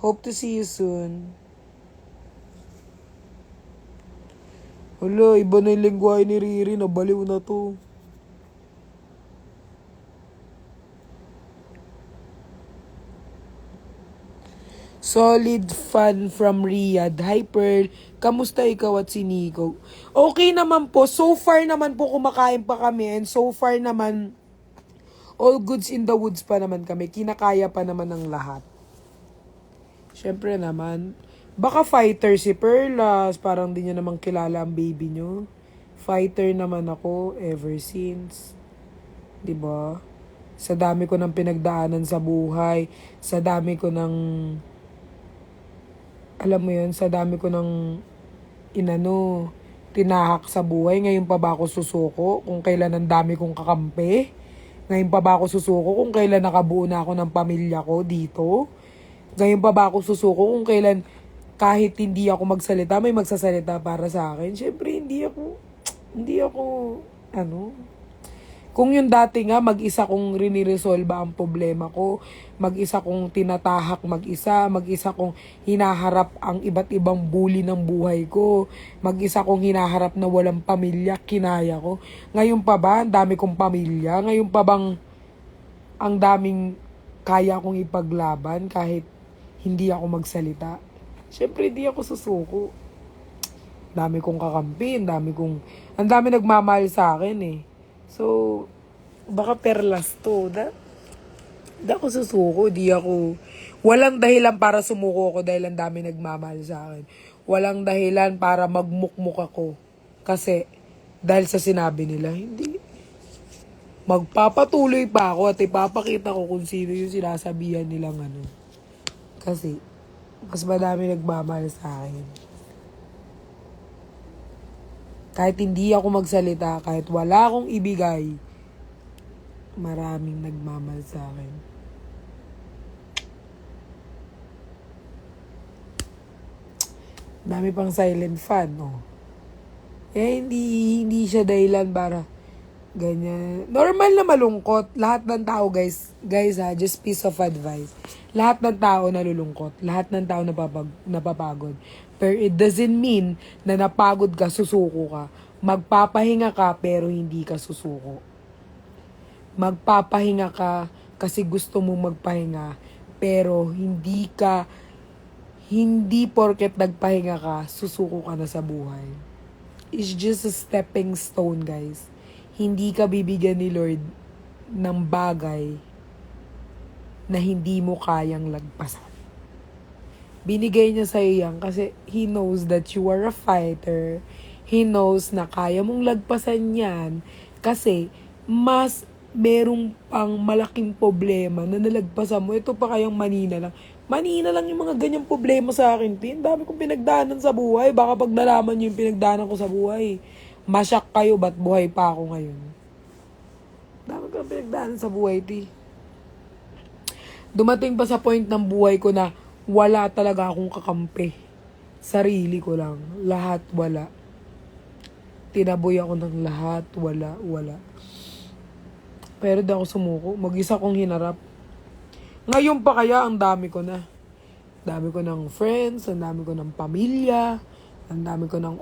Hope to see you soon. Hala, iba na yung lingwahe ni Riri. Nabaliw na to. Solid fan from Riyadh. Hi, Pearl. Kamusta ikaw at si Nico? Okay naman po. So far naman po kumakain pa kami. And so far naman, All goods in the woods pa naman kami. Kinakaya pa naman ng lahat. Siyempre naman, baka fighter si Perlas. Parang di niya naman kilala ang baby niyo. Fighter naman ako ever since. 'Di ba? Sa dami ko ng pinagdaanan sa buhay, sa dami ko ng, alam mo yun, sa dami ko ng tinahak sa buhay. Ngayon pa ba ako susuko kung kailan ang dami kong kakampi? Ngayon pa ba ako susuko kung kailan nakabuo na ako ng pamilya ko dito? Ngayon pa ba ako susuko kung kailan kahit hindi ako magsalita, may magsasalita para sa akin? Siyempre, hindi ako, kung yung dati nga, mag-isa kong riniresolba ang problema ko, mag-isa kong tinatahak mag-isa kong hinaharap ang iba't ibang bully ng buhay ko, mag-isa kong hinaharap na walang pamilya, kinaya ko. Ngayon pa ba, ang dami kong pamilya? Ngayon pa bang ang daming kaya kong ipaglaban kahit hindi ako magsalita? Siyempre, di ako susuko. Dami kong kakampi, ang dami nagmamahal sa akin eh. So, baka Perlas to. Di ako susuko, walang dahilan para sumuko ako dahil ang dami nagmamahal sa akin. Walang dahilan para magmukmuk ako. Kasi, dahil sa sinabi nila, hindi. Magpapatuloy pa ako at ipapakita ko kung sino yung sinasabihan nilang Kasi, mas madami nagmamahal sa akin. Kahit hindi ako magsalita, kahit wala akong ibigay, maraming nagmamahal sa akin. Dami pang silent fan, no? Hindi siya dahilan para ganyan. Normal na malungkot. Lahat ng tao, guys just piece of advice. Lahat ng tao nalulungkot. Lahat ng tao napapagod. Pero it doesn't mean na napagod ka, susuko ka. Magpapahinga ka, pero hindi ka susuko. Magpapahinga ka kasi gusto mo magpahinga, pero hindi porket nagpahinga ka, susuko ka na sa buhay. It's just a stepping stone, guys. Hindi ka bibigyan ni Lord ng bagay na hindi mo kayang lagpasan. Binigay niya sa yan kasi He knows that you are a fighter. He knows na kaya mong lagpasan yan kasi mas merong pang malaking problema na nalagpasan mo. Ito pa kayang manina lang. Manina lang yung mga ganyang problema sa akin, Tin. Dami kong pinagdaanan sa buhay. Baka pag nalaman niyo yung pinagdaanan ko sa buhay, masyak kayo, ba't buhay pa ako ngayon? Dami kong pinagdaanan sa buhay, Tin. Dumating pa sa point ng buhay ko na wala talaga akong kakampi. Sarili ko lang. Lahat wala. Tinaboy ako ng lahat. Wala. Pero di ako sumuko. Mag-isa kong hinarap. Ngayon pa kaya ang dami ko na. Dami ko ng friends, ang dami ko ng pamilya, ang dami ko ng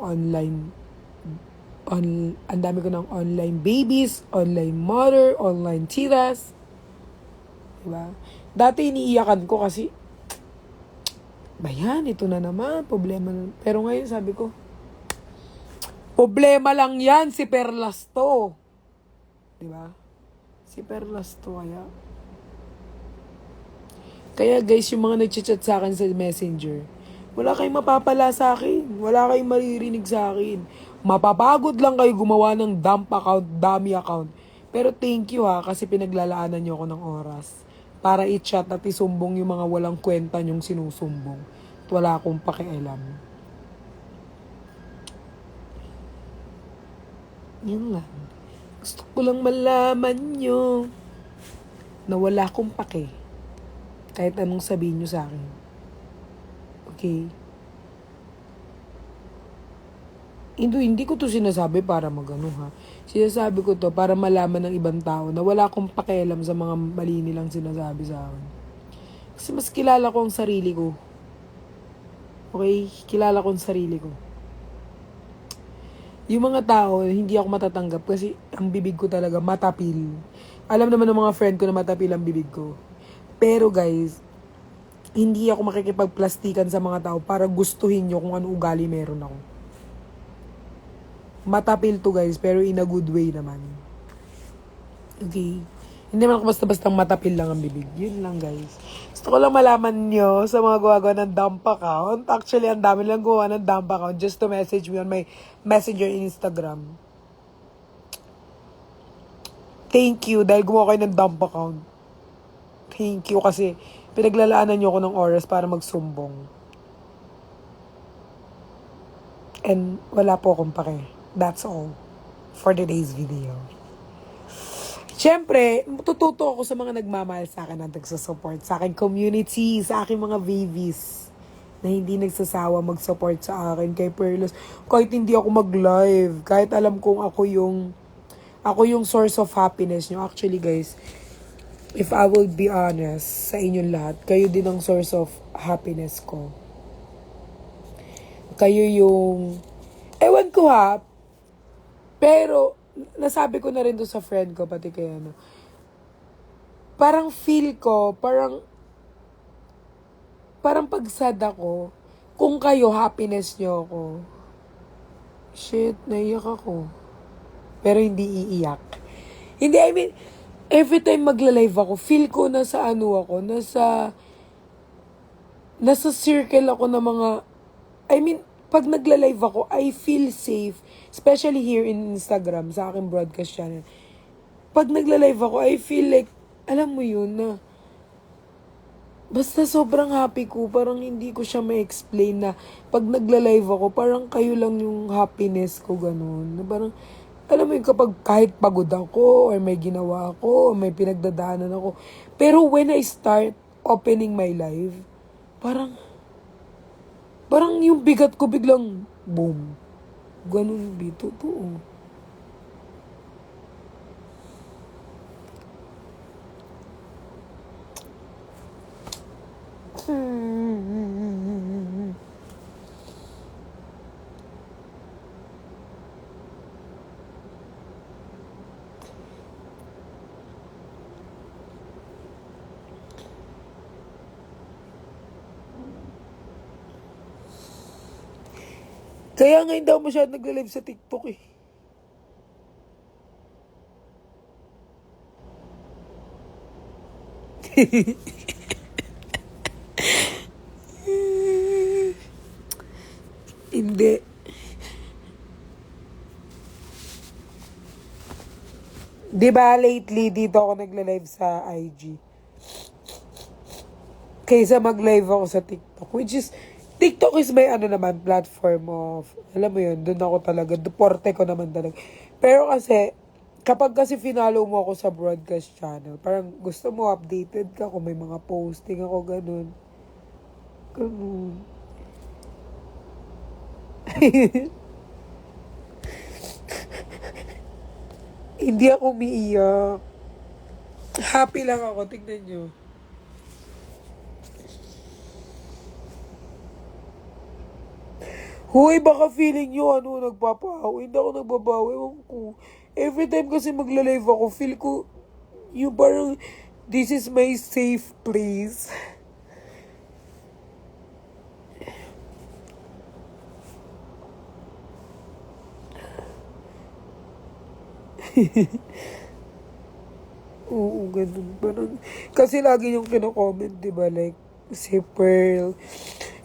ang dami ko ng online babies, online mother, online tiras. Diba? Dati iniiyakan ko kasi bayan, ito na naman, problema na. Pero ngayon sabi ko, problema lang yan, si Perlas to. Diba? Si Perlas to Kaya guys, yung mga nagchat sa akin sa messenger, wala kayong mapapala sa akin. Wala kayong maririnig sa akin. Mapapagod lang kayo gumawa ng dump account, dummy account. Pero thank you kasi pinaglalaanan niyo ako ng oras para i-chat at isumbong yung mga walang kwenta niyong sinusumbong. At wala akong pakialam. Yun lang. Gusto ko lang malaman niyo na wala akong pake. Kahit anong sabihin niyo sa akin. Okay? Hindi ko to sinasabi para Sinasabi ko to para malaman ng ibang tao na wala akong pakialam sa mga mali nilang sinasabi sa akin. Kasi mas kilala ko ang sarili ko. Okay? Kilala ko ang sarili ko. Yung mga tao, hindi ako matatanggap kasi ang bibig ko talaga matapil. Alam naman ng mga friend ko na matapil ang bibig ko. Pero guys, hindi ako makikipagplastikan sa mga tao para gustuhin nyo kung ano ugali meron ako. Matapil to guys, pero in a good way naman. Okay? Hindi man ako basta-bastang matapil lang ang bibig. Yun lang, guys. Gusto ko lang malaman nyo sa mga gumagawa ng dump account. Actually, ang dami lang gawa ng dump account just to message me on my messenger Instagram. Thank you dahil gumawa kayo ng dump account. Thank you kasi pinaglalaanan nyo ako ng oras para magsumbong. And wala po akong pake. That's all for today's video. Siyempre, tututo ako sa mga nagmamahal sa akin at nagsusupport sa akin community, sa aking mga babies na hindi nagsasawa mag-support sa akin kay Perlos. Kahit hindi ako mag-live, kahit alam kong ako yung source of happiness nyo. Actually guys, if I will be honest sa inyong lahat, kayo din ang source of happiness ko. Kayo yung, ewan ko ha, pero nasabi ko na rin doon sa friend ko, pati kaya parang feel ko, parang pag sad ako, kung kayo, happiness nyo ako. Shit, naiyak ako. Pero hindi iiyak. Hindi, I mean, every time magla-live ako, feel ko nasa ano ako, nasa circle ako ng mga, I mean, pag nagla-live ako, I feel safe. Especially here in Instagram, sa aking broadcast channel. Pag nagla-live ako, I feel like, alam mo yun, na basta sobrang happy ko, parang hindi ko siya ma-explain na pag nagla-live ako, parang kayo lang yung happiness ko, ganun. Na parang, alam mo yun, kapag kahit pagod ako, or may ginawa ako, or may pinagdadaanan ako. Pero when I start opening my live, parang yung bigat ko biglang, boom. Ganun, totoo. Kaya nga hindi ako masyadong nagla-live sa TikTok eh. Hindi. Diba lately dito ako nagla-live sa IG? Kaysa mag-live ako sa TikTok. Which is, TikTok is may platform of, alam mo yun, doon ako talaga, deporte ko naman talaga. Pero kasi, kapag kasi finalo mo ako sa broadcast channel, parang gusto mo updated ka kung may mga posting ako, ganun. Ganun. Hindi ako umiiyak. Happy lang ako, tignan nyo. Hoy, baka feeling nyo, nagpapahaw. Hindi ako nagbabawi. Ewan ko. Every time kasi magla-live ako, feel ko, yung parang, this is my safe place. Oo, ganun. Parang, kasi lagi yung kino-comment, diba? Like, si Pearl.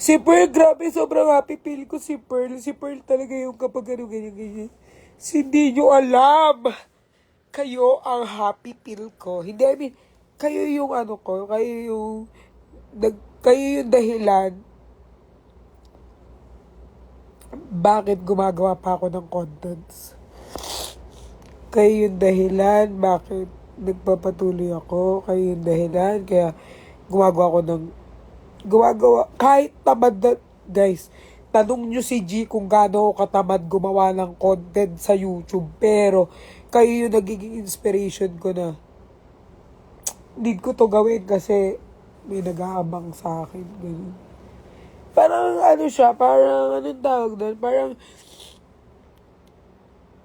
Si Pearl, grabe, sobrang happy feel ko si Pearl. Si Pearl talaga yung kapag ano, ganyan. Hindi nyo alam. Kayo ang happy feel ko. Hindi, I mean, kayo yung ano ko, kayo yung dahilan bakit gumagawa pa ako ng contents. Kayo yung dahilan bakit nagpapatuloy ako. Kayo yung dahilan kaya gumagawa kahit tamad na, guys, tanong nyo si G kung gaano ako katamad gumawa ng content sa YouTube, pero kayo yung nagiging inspiration ko na need ko to gawin kasi may nag-aabang sa akin, ganun. Parang ano siya, parang anong tawag doon, parang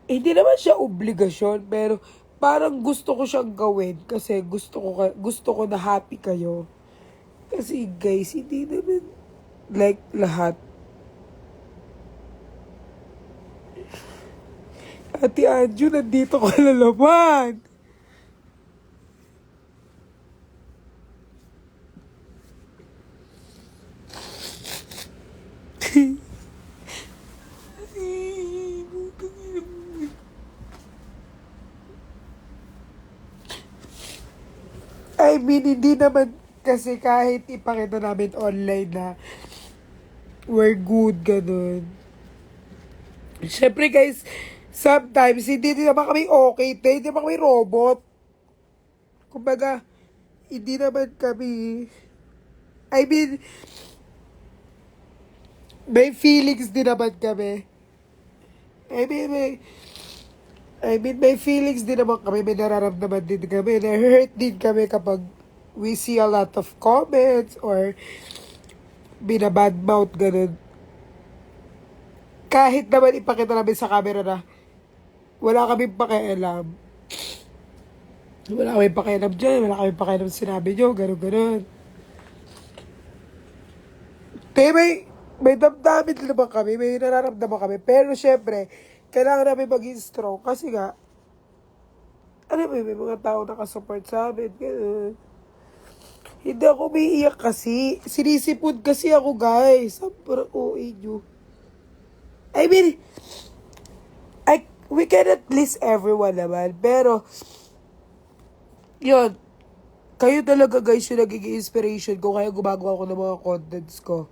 hindi naman siya obligasyon, pero parang gusto ko siyang gawin kasi gusto ko na happy kayo. Kasi guys, hindi naman like lahat. Ate Anju, nandito ka na naman. I mean, hindi naman kasi kahit ipakita namin online na we're good, ganun. Siyempre guys, sometimes hindi din naman kami okay, hindi naman kami robot. Kumbaga, hindi naman kami, I mean, may feelings din naman kami. I mean, may feelings din naman kami, may nararamdaman din kami, na-hurt din kami kapag we see a lot of comments or binabadmouth, ganun. Kahit naman ipakita namin sa camera na wala kaming pakialam. Wala kaming pakialam dyan, wala kaming pakialam sa sinabi nyo, ganun, ganun. Te, may damdamin din naman kami, may nararamdaman kami. Pero syempre, kailangan namin maging strong kasi nga, alam mo, may mga tao nakasupport sa amin. Ganun. Hindi ako umiiyak kasi. Sinisipod kasi ako, guys. Sobrang OA nyo. I mean, we cannot please everyone naman. Pero, yun. Kayo talaga, guys, yung nagiging inspiration ko. Kaya gumagawa ko ng mga contents ko.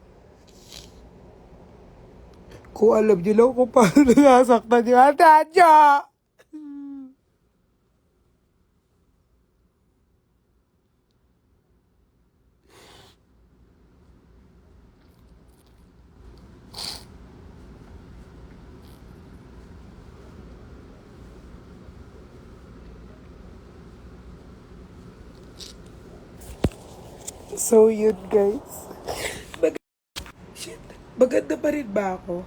Kung alam nyo lang kung paano nasaktan yung handa nyo. So, yun, guys. Shit, maganda pa rin ba ako?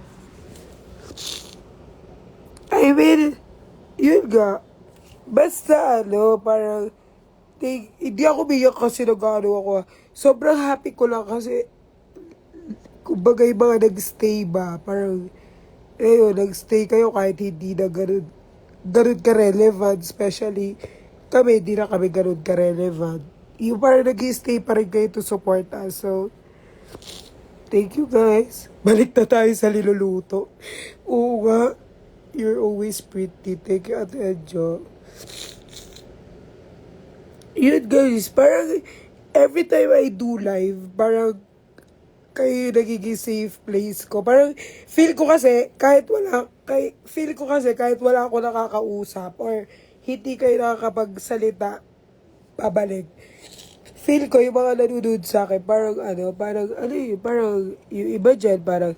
I mean, yun nga. Basta parang, hindi ako biyak kasi nag-ano ako. Sobrang happy ko lang kasi, kumbaga yung mga nag-stay ba, parang, nag-stay kayo kahit hindi na ganun ka-relevant, especially, kami, hindi na kami ganun ka-relevant. Yung parang nag-stay pa rin kayo to support us, so, thank you guys. Balik na tayo sa niluluto. Oo nga, you're always pretty. Thank you, Ate Edjo. Yun guys, parang every time I do live, parang kayo yung nagiging safe place ko. Parang feel ko kasi kahit wala ako nakakausap or hindi kayo nakakapagsalita, pabalik. Feel ko yung mga nanonood sa akin, parang yung iba dyan, parang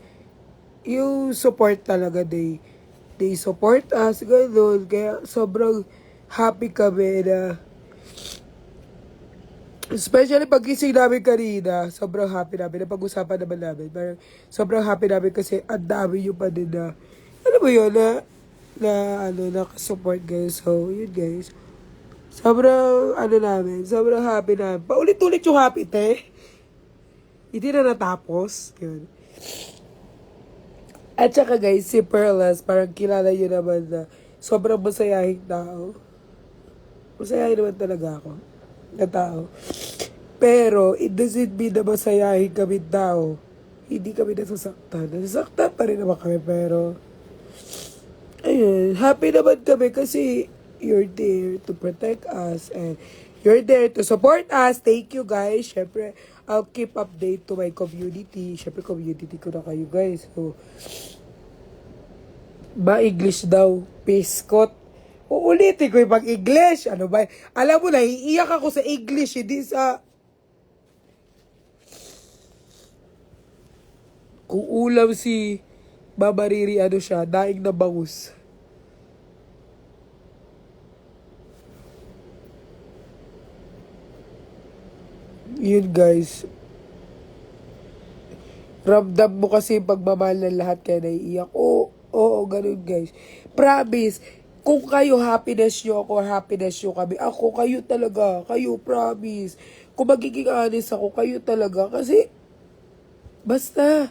yung support talaga, they support us, gano'n. Kaya sobrang happy kami na, especially pag gising namin kanina, sobrang happy namin. Napag-usapan naman namin. Parang sobrang happy namin kasi ang dami yung pa din na, alam mo yun, nakasupport guys. So, yun guys. Sobrang, sobrang happy namin. Paulit-ulit yung happy, te. Hindi na natapos. Yun. At saka guys, si Perlas, parang kilala nyo naman na sobrang masayahing tao. Masayahin naman talaga ako na tao. Pero, it doesn't mean na masayahin kami tao. Hindi kami nasasaktan. Nasasaktan pa rin naman kami, pero ayun, happy naman kami kasi you're there to protect us and you're there to support us. Thank you guys. Syempre, I'll keep update to my community. Syempre, community ko na kayo guys. So, ba-English daw. Piskot. Uulitin ko yung pag-English. Ano ba? Alam mo na, iiyak ako sa English. Hindi sa... Kung ulam si Mama Riri, siya, daing na bangus. Yun guys. Ramdam mo kasi yung pagmamahal ng lahat kaya naiiyak. Oo, ganun guys. Promise, kung kayo happiness nyo ako, happiness nyo kami. Ako, kayo talaga. Kayo, promise. Kung magiging honest ako, kayo talaga. Kasi, basta,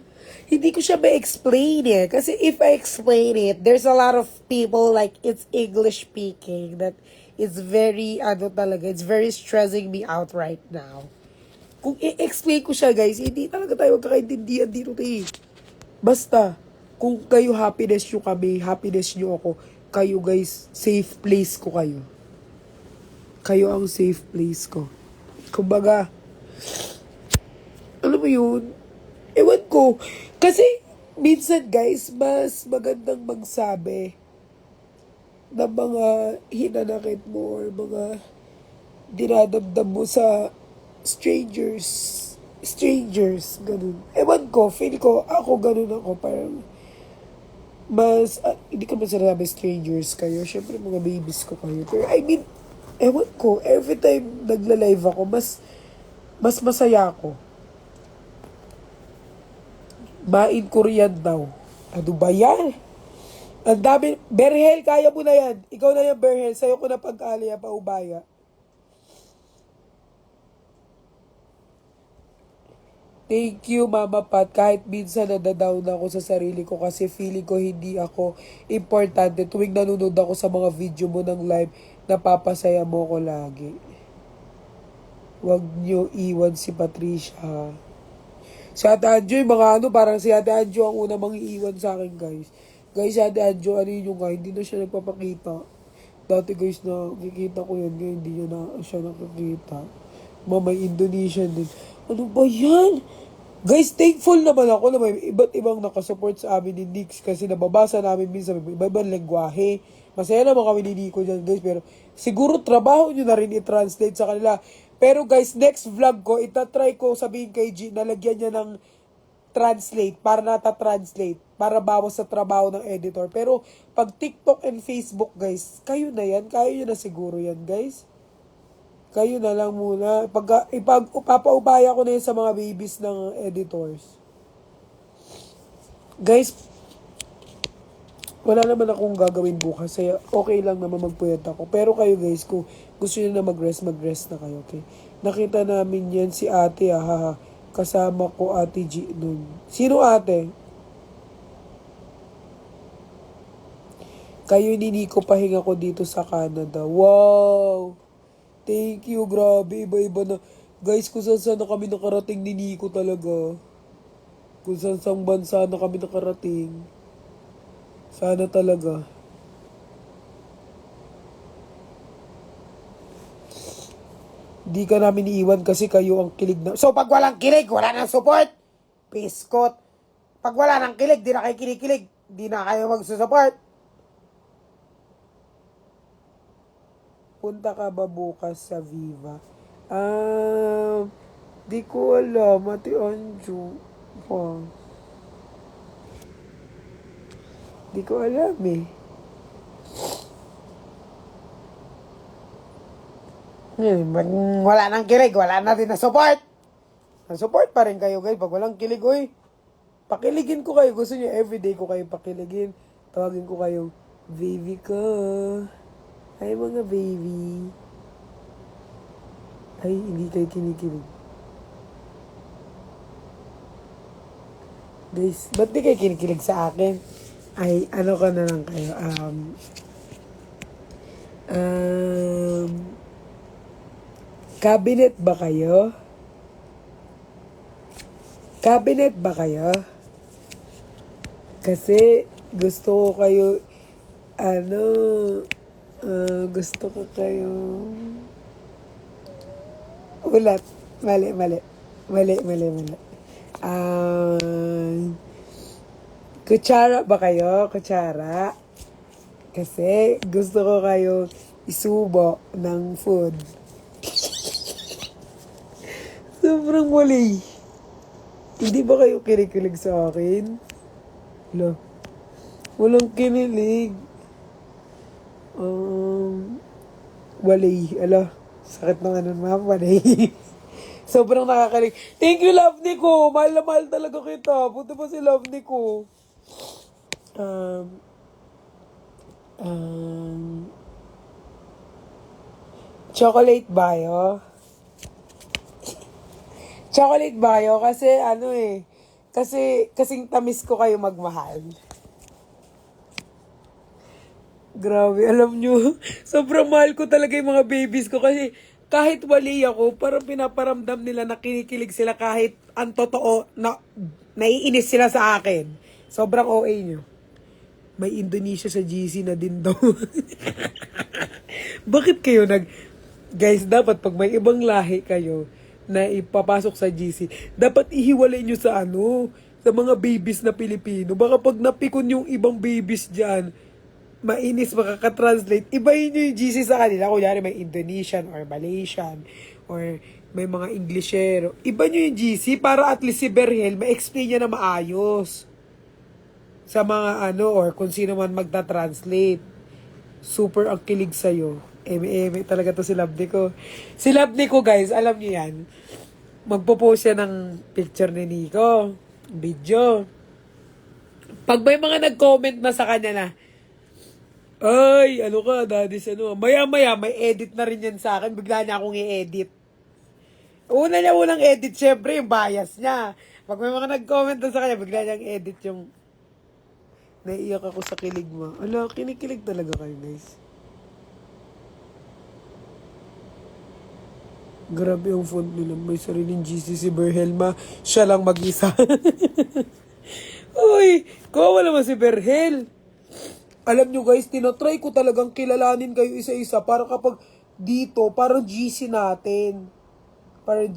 hindi ko siya ma-explain eh. Kasi if I explain it, there's a lot of people like it's English speaking that it's very, it's very stressing me out right now. Kung i-explain ko siya guys, hindi talaga tayo magkakaintindihan dito eh. Basta, kung kayo happiness nyo kami, happiness nyo ako, kayo guys, safe place ko kayo. Kayo ang safe place ko. Kumbaga, alam mo yun, ewan ko. Kasi, minsan guys, mas magandang magsabi ng mga hinanakit mo or mga dinadamdam mo sa strangers. Strangers, ganun. Ewan ko, feel ko, ako ganun ako, parang, mas, hindi ko masarabi strangers kayo. Syempre, mga babies ko kayo. Pero, I mean, ewan ko, every time nagla-live ako, mas masaya ako. Main Korean daw. Ano ba yan? Ang dami. Berhel, kaya mo na yan. Ikaw na yan, Berhel. Sa'yo ko na pag-alaya, paubaya. Thank you, Mama Pat. Kahit minsan nadadown ako sa sarili ko kasi feeling ko hindi ako importante. Tuwing nanonood ako sa mga video mo ng live, napapasaya mo ko lagi. Huwag niyo iwan si Patricia. Si Ate Anjo, yung mga parang si Ate Anjo ang una mang iiwan sa akin, guys. Guys, si Ate Anjo, ano yun yung hindi na siya nagpapakita. Dati, guys, nakikita ko yan, ngayon hindi niya na siya nakikita. May Indonesian din. Ano ba yan? Guys, thankful naman ako na may iba't ibang nakasupport sa amin ni Nix kasi nababasa namin minsan may iba-ibang lengguwahe. Masaya naman kami ni Nico dyan, guys, pero siguro trabaho nyo na rin i-translate sa kanila. Pero guys, next vlog ko, itatry ko sabihin kay G na lagyan niya ng translate para nata-translate para bawas sa trabaho ng editor. Pero pag TikTok and Facebook, guys, kayo na yan. Kaya nyo na siguro yan, guys. Kayo na lang muna. Ipapaubaya ko na yun sa mga babies ng editors. Guys, wala naman akong gagawin bukas. Kaya okay lang naman magpuyat ako. Pero kayo guys, kung gusto nyo na mag-rest na kayo, okay? Nakita namin yan si ate, haha. Kasama ko ate G nun. Sino ate? Kayo ni Nico pahinga ko dito sa Canada. Wow! Thank you, grabe. Iba-iba na. Guys, kung saan na kami nakarating ni Nico talaga. Kung saan bansa na kami nakarating. Sana talaga. Di ka namin iiwan kasi kayo ang kilig na. So, pag walang kilig, wala nang support. Piskot. Pag wala nang kilig, di na kayo kinikilig. Di na kayo magsusupport. Punta ka ba bukas sa Viva? Di ko alam, Ate Anju. Di ko alam eh. Wala nang kilig, wala na din na support. Support pa rin kayo guys. Pag walang kilig, oy, pakiligin ko kayo. Gusto nyo everyday ko kayo pakiligin. Tawagin ko kayo, baby ko. Ay, mga baby. Ay, hindi kayo kinikilig. Guys, ba't di kayo kinikilig sa akin? Ay, ano ka na lang kayo? Cabinet ba kayo? Cabinet ba kayo? Kasi gusto ko kayo, gusto ko kayo. Ulat. Mali. Kutsara ba kayo? Kutsara. Kasi gusto ko kayo isubo ng food. Sobrang mali. Hindi ba kayo kinikilig sa akin? Wala. Walang kinilig. Walay. Ala, sakit ng ano ma'am, walay. Sobrang nakakalig. Thank you, Love Nico. Mahal na mahal talaga kita. Punta pa si Love Nico. Chocolate bayo. Chocolate bayo kasi kasing tamis ko kayo magmahal. Grabe, alam nyo, sobrang mahal ko talaga yung mga babies ko kasi kahit wali ako, parang pinaparamdam nila na kinikilig sila kahit ang totoo na naiinis sila sa akin. Sobrang OA nyo. May Indonesia sa GC na din daw. Bakit kayo Guys, dapat pag may ibang lahi kayo na ipapasok sa GC, dapat ihiwalay nyo sa sa mga babies na Pilipino. Baka pag napikon yung ibang babies dyan, mainis makaka-translate, ibahin nyo yung GC sa kanila. Kunyari may Indonesian or Malaysian or may mga Englishero. Iba nyo yung GC para at least si Berhel ma-explain niya na maayos sa mga or kung sino man magta-translate. Super ang kilig sa'yo. Eme talaga to si Labne ko. Si Labne ko, guys, alam niyo yan. Magpo-post siya ng picture ni Nico. Video. Pag may mga nag-comment na sa kanya na, ay, ano ka, daddy, maya-maya, may edit na rin yan sa akin. Bigla niya akong i-edit. Unang edit, syempre, yung bias niya. Pag may mga nag-comment na sa kanya, bigla niyang edit yung naiiyak ako sa kilig mo. Ala, kinikilig talaga kayo, guys. Grabe yung font nila. May sariling GC si Berhelma. Siya lang mag-isa. Uy, kawawa naman si Berhel. Alam nyo guys, tinatry ko talagang kilalanin kayo isa-isa para kapag dito, parang GC natin. Parang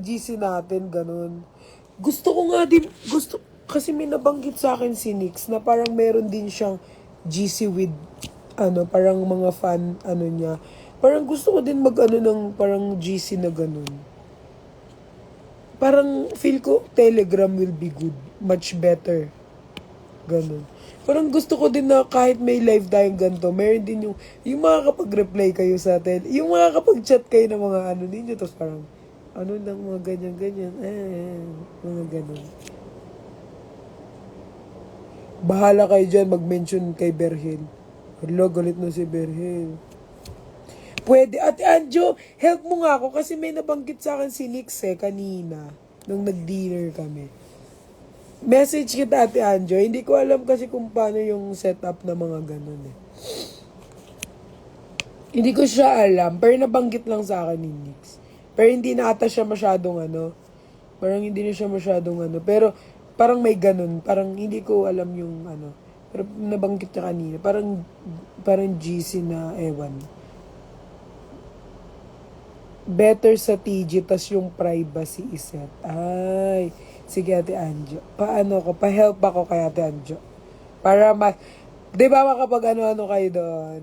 GC natin, ganun. Gusto ko nga din, kasi may nabanggit sa akin si Nix na parang meron din siyang GC with, parang mga fan, niya. Parang gusto ko din ng parang GC na ganun. Parang feel ko Telegram will be good. Much better. Ganun. Parang gusto ko din na kahit may live tayong ganito, meron din yung makakapag-reply kayo sa atin. Yung makakapag-chat kayo ng mga ninyo. Tapos parang, lang mga ganyan-ganyan. Mga ganun. Bahala kayo dyan mag-mention kay Berhel. Hello, galit na si Berhel. Pwede. Ate Anjo, help mo nga ako kasi may nabanggit sa akin si Nix kanina nung nag-dinner kami. Message kita, Ate Anjo. Hindi ko alam kasi kung paano yung setup na mga ganun eh. Hindi ko siya alam. Pero nabanggit lang sa akin ni Nix. Pero hindi na ata siya masyadong Parang hindi na siya masyadong Pero parang may ganun. Parang hindi ko alam yung Pero nabanggit niya kanina. Parang GC na ewan. Better sa TG, tas yung privacy iset. Ay, sige Ate Anjo. Pa-help ako kay Ate Anjo. Para di ba makapag ano kayo doon?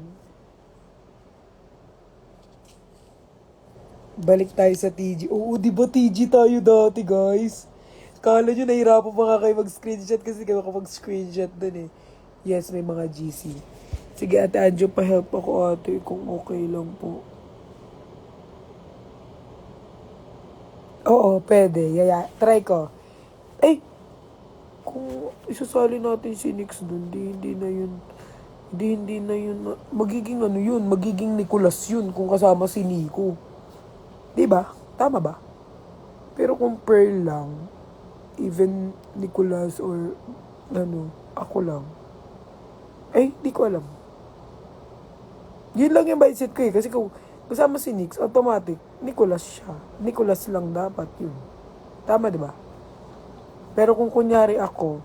Balik tayo sa TG. Oo, di ba TG tayo dati, guys? Kala nyo nahirapan pa nga kayo mag-screenshot kasi kayo makapag-screenshot doon eh. Yes, may mga GC. Sige Ate Anjo, pa-help ako ate kung okay lang po. Oo, pwede. Try ko. Kung isasali natin si Nix dun, hindi na yun. Hindi na yun. Magiging yun? Magiging Nicolas yun kung kasama si Nico. Diba? Tama ba? Pero kung Pearl lang, even Nicolas or ako lang. Di ko alam. Yun lang yung mindset ko eh. Kasi kung kasama si Nix, automatic, Nicolas siya. Nicolas lang dapat yun. Tama, di ba? Pero kung kunyari ako,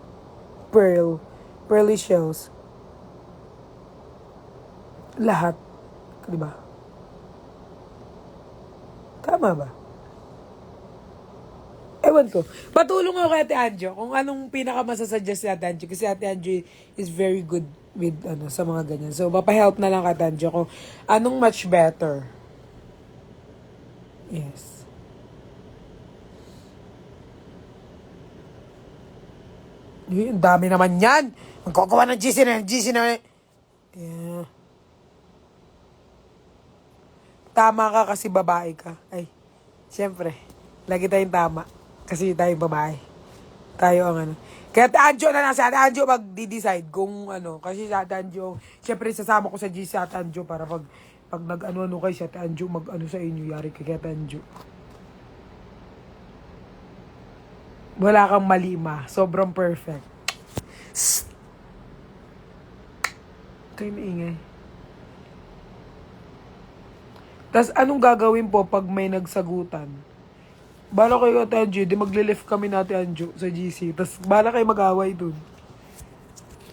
Pearly Shells, lahat, di ba? Tama ba? Ewan ko. Patulong ako kay Ate Anjo kung anong pinakamasasuggest si Ate Anjo. Kasi Ate Anjo is very good with sa mga ganyan. So, mapahelp na lang kay Ate Anjo kung anong much better. Yes. Ang dami naman yan. Magkakawa ng GC na. Yeah. Tama ka kasi babae ka. Siyempre. Lagi tayong tama. Kasi tayong babae. Tayo ang Kaya Ate Anjo na lang. Si Ate Anjo mag-decide kung Kasi si Ate Anjo, siyempre sasama ko sa GC si Ate Anjo para pag nag-ano kayo si Ate Anjo, sa inyo. Yari kay Ate Anjo. Wala kang mali, ma. Sobrang perfect. Kayo maingay. Tas anong gagawin po pag may nagsagutan? Bala kayo Ate Anjo, di magle-lift kami natin Anjo sa GC. Tapos bala kayo mag-away dun.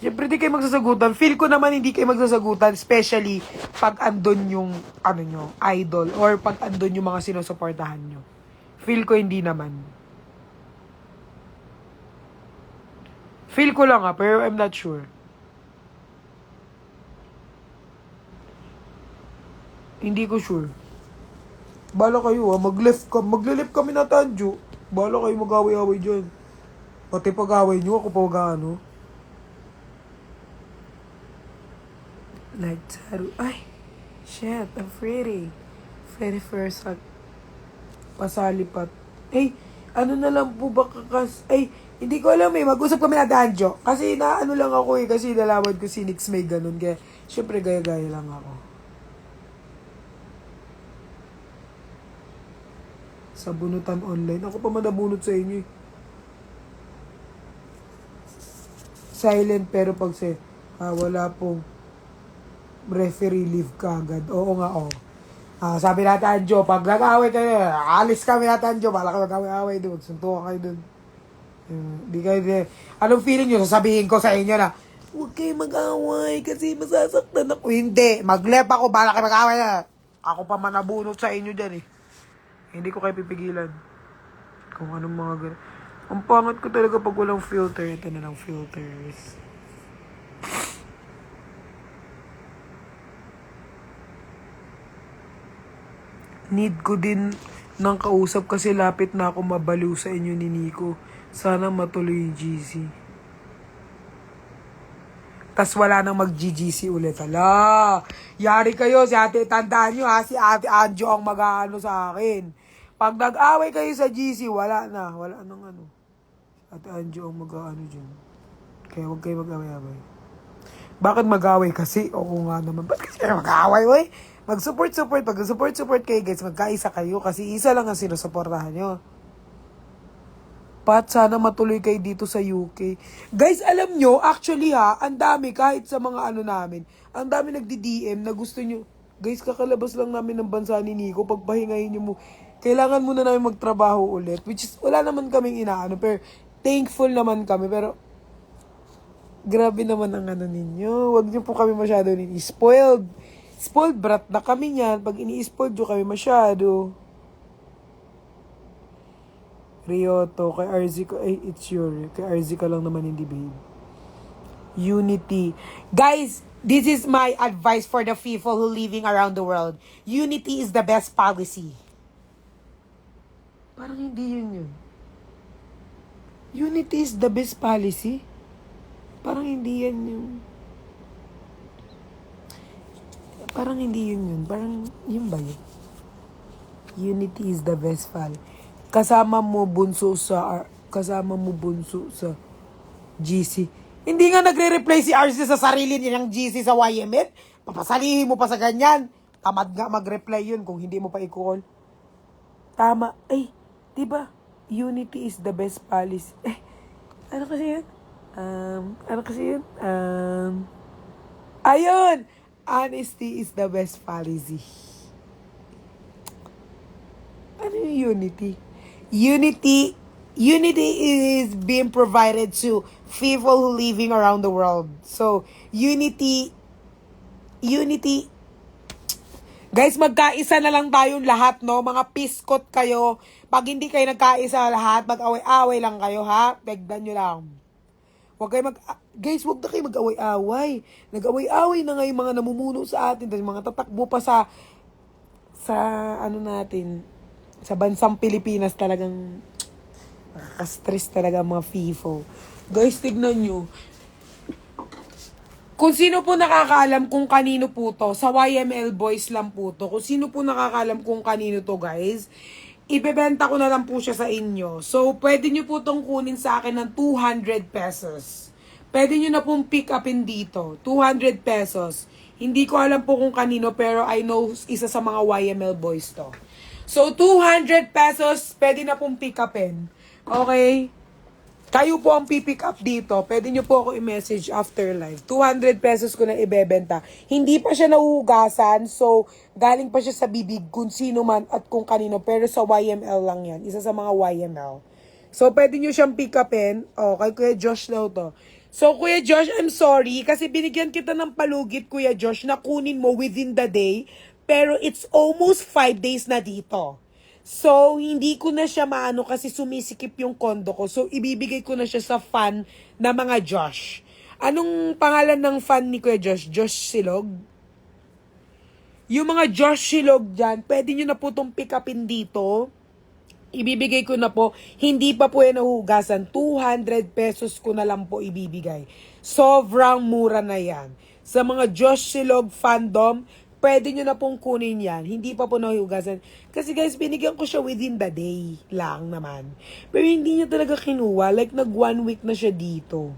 Siyempre di kayo magsasagutan. Feel ko naman hindi kayo magsasagutan, especially pag andun yung ano nyo, idol or pag andun yung mga sinusuportahan nyo. Feel ko hindi naman. Feel ko lang pero I'm not sure. Hindi ko sure. Bala kayo magle-lift kami na Tanjo. Bala kayo mag-away-away dyan. Pati pag-away nyo, ako pa mag-ano. Like, Taru. Ay, shit, I'm pretty. Very first pasalipat. Ay, ano na lang po ba kakas... Ay, hindi ko alam mag-usap kami na Tanjo. Kasi naano lang ako kasi nalaman ko si Nix may ganun. Kaya, syempre gaya-gaya lang ako. Sa bunutan online. Ako pa man nabunot sa inyo. Silent pero pag wala pong referee leave ka agad. Oo nga, sabi natin, Anjo, pag nag-away kayo, alis kami natin, Anjo. Bala kayo mag-away doon. Suntukan kayo doon. Di kayo, anong feeling nyo? Sasabihin ko sa inyo na, huwag kayo mag-away kasi masasaktan ako. Hindi. Mag-left ako. Bala kayo mag-away na. Ako pa man nabunot sa inyo dyan Hindi ko kayo pipigilan. Kung anong mga gano'n. Ang pangat ko talaga pag walang filter. Ito na lang filters. Need ko din ng kausap kasi lapit na ako mabaliw sa inyo ni Nico. Sana matuloy yung GC. Tas wala nang mag-GGC ulit. Hala! Yari kayo, si ate, tandaan nyo si ate Anjo ang mag-aano sa akin. Pag nag-away kayo sa GC, wala nang ate Anjo ang mag-aano dyan. Kaya huwag kayo mag-away-away. Bakit mag-away kasi? Oo nga naman. Ba't kasi mag-away, oy? Mag-support. Pag support kayo, guys, magkaisa kayo kasi isa lang ang sinusuportahan nyo. Pat, sana matuloy kayo dito sa UK. Guys, alam nyo, actually ang dami, kahit sa mga namin, ang dami nagdi-DM na gusto nyo, guys, kakalabas lang namin ng bansa ni Nico, pagpahingayin nyo mo, kailangan muna namin magtrabaho ulit, which is, wala naman kaming inaano, pero thankful naman kami, pero, grabe naman ang ninyo, wag nyo po kami masyado spoiled. Spoiled brat na kami niyan, pag ini-spoiled nyo kami masyado. Ryoto, kay RZ ko, it's your, kay RZ ka lang naman, hindi babe. Unity. Guys, this is my advice for the people who living around the world. Unity is the best policy. Parang hindi yun. Unity is the best policy? Parang hindi yan yung... Parang hindi yun. Parang yun ba yun? Unity is the best policy. Kasama mo bunso sa GC. Hindi nga nagre-reply si RC sa sarili niya ng GC sa YMN. Papasalihin mo pa sa ganyan. Tamad nga mag-reply yun kung hindi mo pa i-call. Tama. Diba? Unity is the best policy. Ano kasi yun? Ayun! Honesty is the best policy. Ano yung unity? Unity is being provided to people who living around the world. So, unity, guys, magkaisa na lang tayong lahat, no? Mga piskot kayo. Pag hindi kayo nagkaisa lahat, mag-away-away lang kayo, ha? Pegdan nyo lang. Guys, wag na kayo mag-away-away. Nag-away-away na nga yung mga namumuno sa atin, mga tatakbo pa sa sa bansang Pilipinas talagang nakaka-stress talaga mga FIFO. Guys, tignan nyo. Kung sino po nakakaalam kung kanino po to, sa YML Boys lang po to. Kung sino po nakakaalam kung kanino to, guys, ibebenta ko na lang po siya sa inyo. So, pwede nyo po tong kunin sa akin ng 200 pesos. Pwede nyo na pong pick upin dito. 200 pesos. Hindi ko alam po kung kanino, pero I know isa sa mga YML Boys to. So, 200 pesos, pwede na pong pick upin. Okay? Kayo po ang pipick up dito. Pwede nyo po ako i-message after live. 200 pesos ko na ibebenta. Hindi pa siya nahuhugasan. So, galing pa siya sa bibig kung sino man at kung kanino. Pero sa YML lang yan. Isa sa mga YML. So, pwede nyo siyang pick upin. Oh, kay Kuya Josh daw to. So, Kuya Josh, I'm sorry. Kasi binigyan kita ng palugit, Kuya Josh, na kunin mo within the day. Pero it's almost 5 days na dito. So, hindi ko na siya maano kasi sumisikip yung kondo ko. So, ibibigay ko na siya sa fan na mga Josh. Anong pangalan ng fan ni Kuya Josh? Josh Silog? Yung mga Josh Silog dyan, pwede nyo na po itong pick upin dito. Ibibigay ko na po. Hindi pa po yan nahugasan. 200 pesos ko na lang po ibibigay. Sobrang mura na yan. Sa mga Josh Silog fandom, pwede nyo na pong kunin yan. Hindi pa po nahugasan. Kasi guys, binigyan ko siya within the day lang naman. Pero hindi niya talaga kinuha. Like, nag 1 week na siya dito.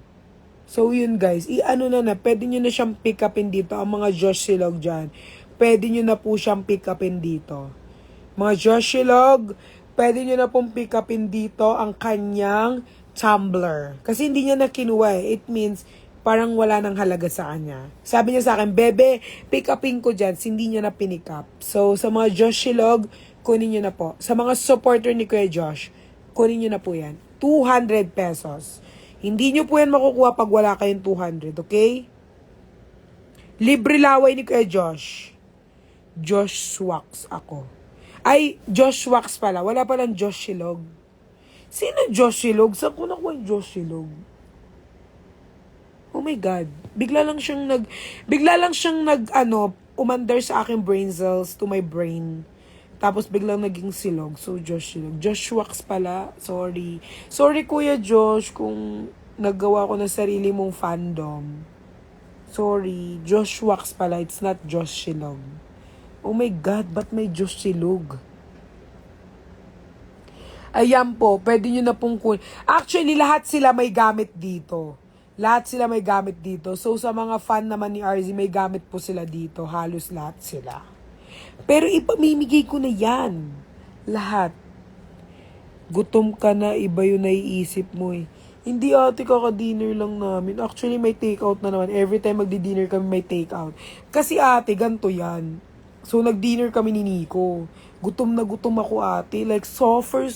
So, yun guys. I-ano na. Pwede nyo na siyang pick upin dito. Ang mga Josh Silog dyan. Pwede nyo na po siyang pick upin dito. Mga Josh Silog, pwede nyo na pong pick upin dito ang kanyang Tumblr. Kasi hindi niya na kinuha eh. It means, parang wala nang halaga sa kanya. Sabi niya sa akin, Bebe, pick upin ko dyan. Hindi niya na pinick up. So, sa mga Josh Silog, kunin niyo na po. Sa mga supporter ni Kuya Josh, kunin niyo na po yan. 200 pesos. Hindi niyo po yan makukuha pag wala kayong 200, okay? Libre laway ni Kuya Josh. Josh Swax ako. Ay, Josh Swax pala. Wala palang Josh Silog. Sino Josh Silog? Saan ko nakuha yung Josh Silog? Oh my God. Bigla lang siyang umandar sa aking brain cells to my brain. Tapos biglang naging silog. So, Josh Silog. Josh Wax pala. Sorry. Sorry, Kuya Josh, kung naggawa ko ng sarili mong fandom. Sorry. Josh Wax pala. It's not Josh Silog. Oh my God, ba't may Josh Silog? Ayan po, pwede nyo na pong Actually, lahat sila may gamit dito. Lahat sila may gamit dito. So, sa mga fan naman ni RZ, may gamit po sila dito. Halos lahat sila. Pero ipamimigay ko na yan. Lahat. Gutom ka na, iba yung naiisip mo eh. Hindi ate, kaka-dinner lang namin. Actually, may take-out na naman. Every time magdi-dinner kami, may take-out. Kasi ate, ganito yan. So, nag-dinner kami ni Nico. Gutom na gutom ako ate. Like, suffer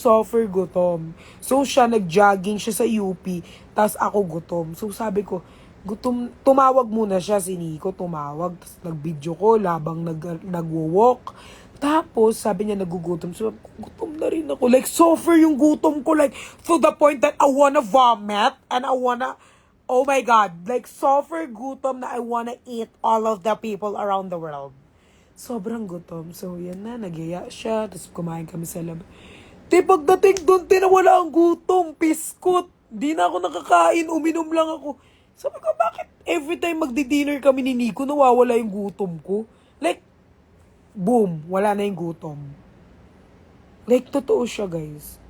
gutom. So, siya, nag-jogging siya sa UP. Tapos ako gutom. So, sabi ko, gutom, tumawag muna siya si Nico. Tumawag. Tapos, nag-video ko, labang nagwo-walk. Tapos, sabi niya, nagugutom. So, gutom na rin ako. Like, suffer yung gutom ko. Like, to the point that I wanna vomit. And I wanna, oh my God. Like, suffer gutom na I wanna eat all of the people around the world. Sobrang gutom. So, yan na. Nagyaya siya. Tapos, kumain kami sa lab. Pagdating doon, tinawala ang gutom. Piskot. Di na ako nakakain. Uminom lang ako. Sabi ko, bakit every time magdi-dinner kami ni Nico, nawawala yung gutom ko? Like, boom. Wala na yung gutom. Like, totoo siya, guys.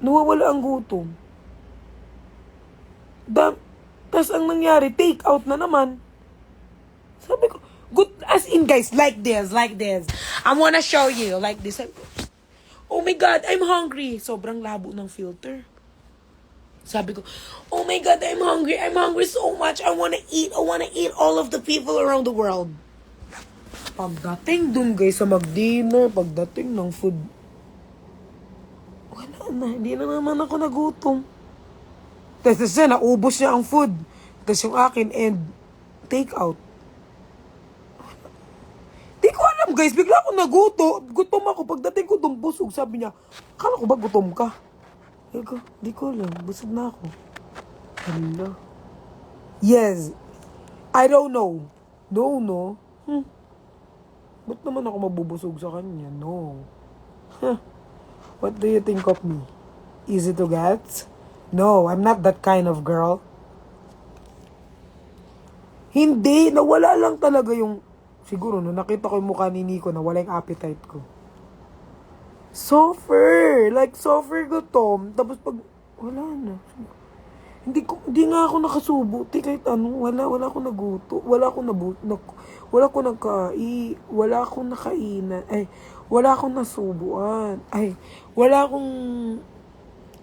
Nawawala ang gutom. Tapos, ang nangyari, take out na naman. Sabi ko, good, as in guys, like this. I wanna show you, like this. Oh my God, I'm hungry. Sobrang labo ng filter. Sabi ko, oh my God, I'm hungry so much. I wanna eat all of the people around the world. Pagdating dun guys sa mag-dinner, pagdating ng food, wala na, hindi na naman ako nagutom. Tapos na, naubos niya ang food. Tapos yung akin, and take out. Di ko alam guys, bigla ako gutom ako. Pagdating ko doon busog, sabi niya, akala ko ba gutom ka? Di ko alam, busog na ako. Hala. Yes. I don't know. No. Ba't naman ako mabubusog sa kanya? No. What do you think of me? Easy to get? No, I'm not that kind of girl. Hindi, nawala lang talaga yung siguro, no, nakita ko yung mukha ni Nico na wala yung appetite ko. Suffer! Like, suffer gutom. Tapos pag, wala na. Hindi nga ako nakasubo. Kahit ano, wala akong naguto. Wala akong nakainan. Ay, wala akong nasubuan. Ay, wala akong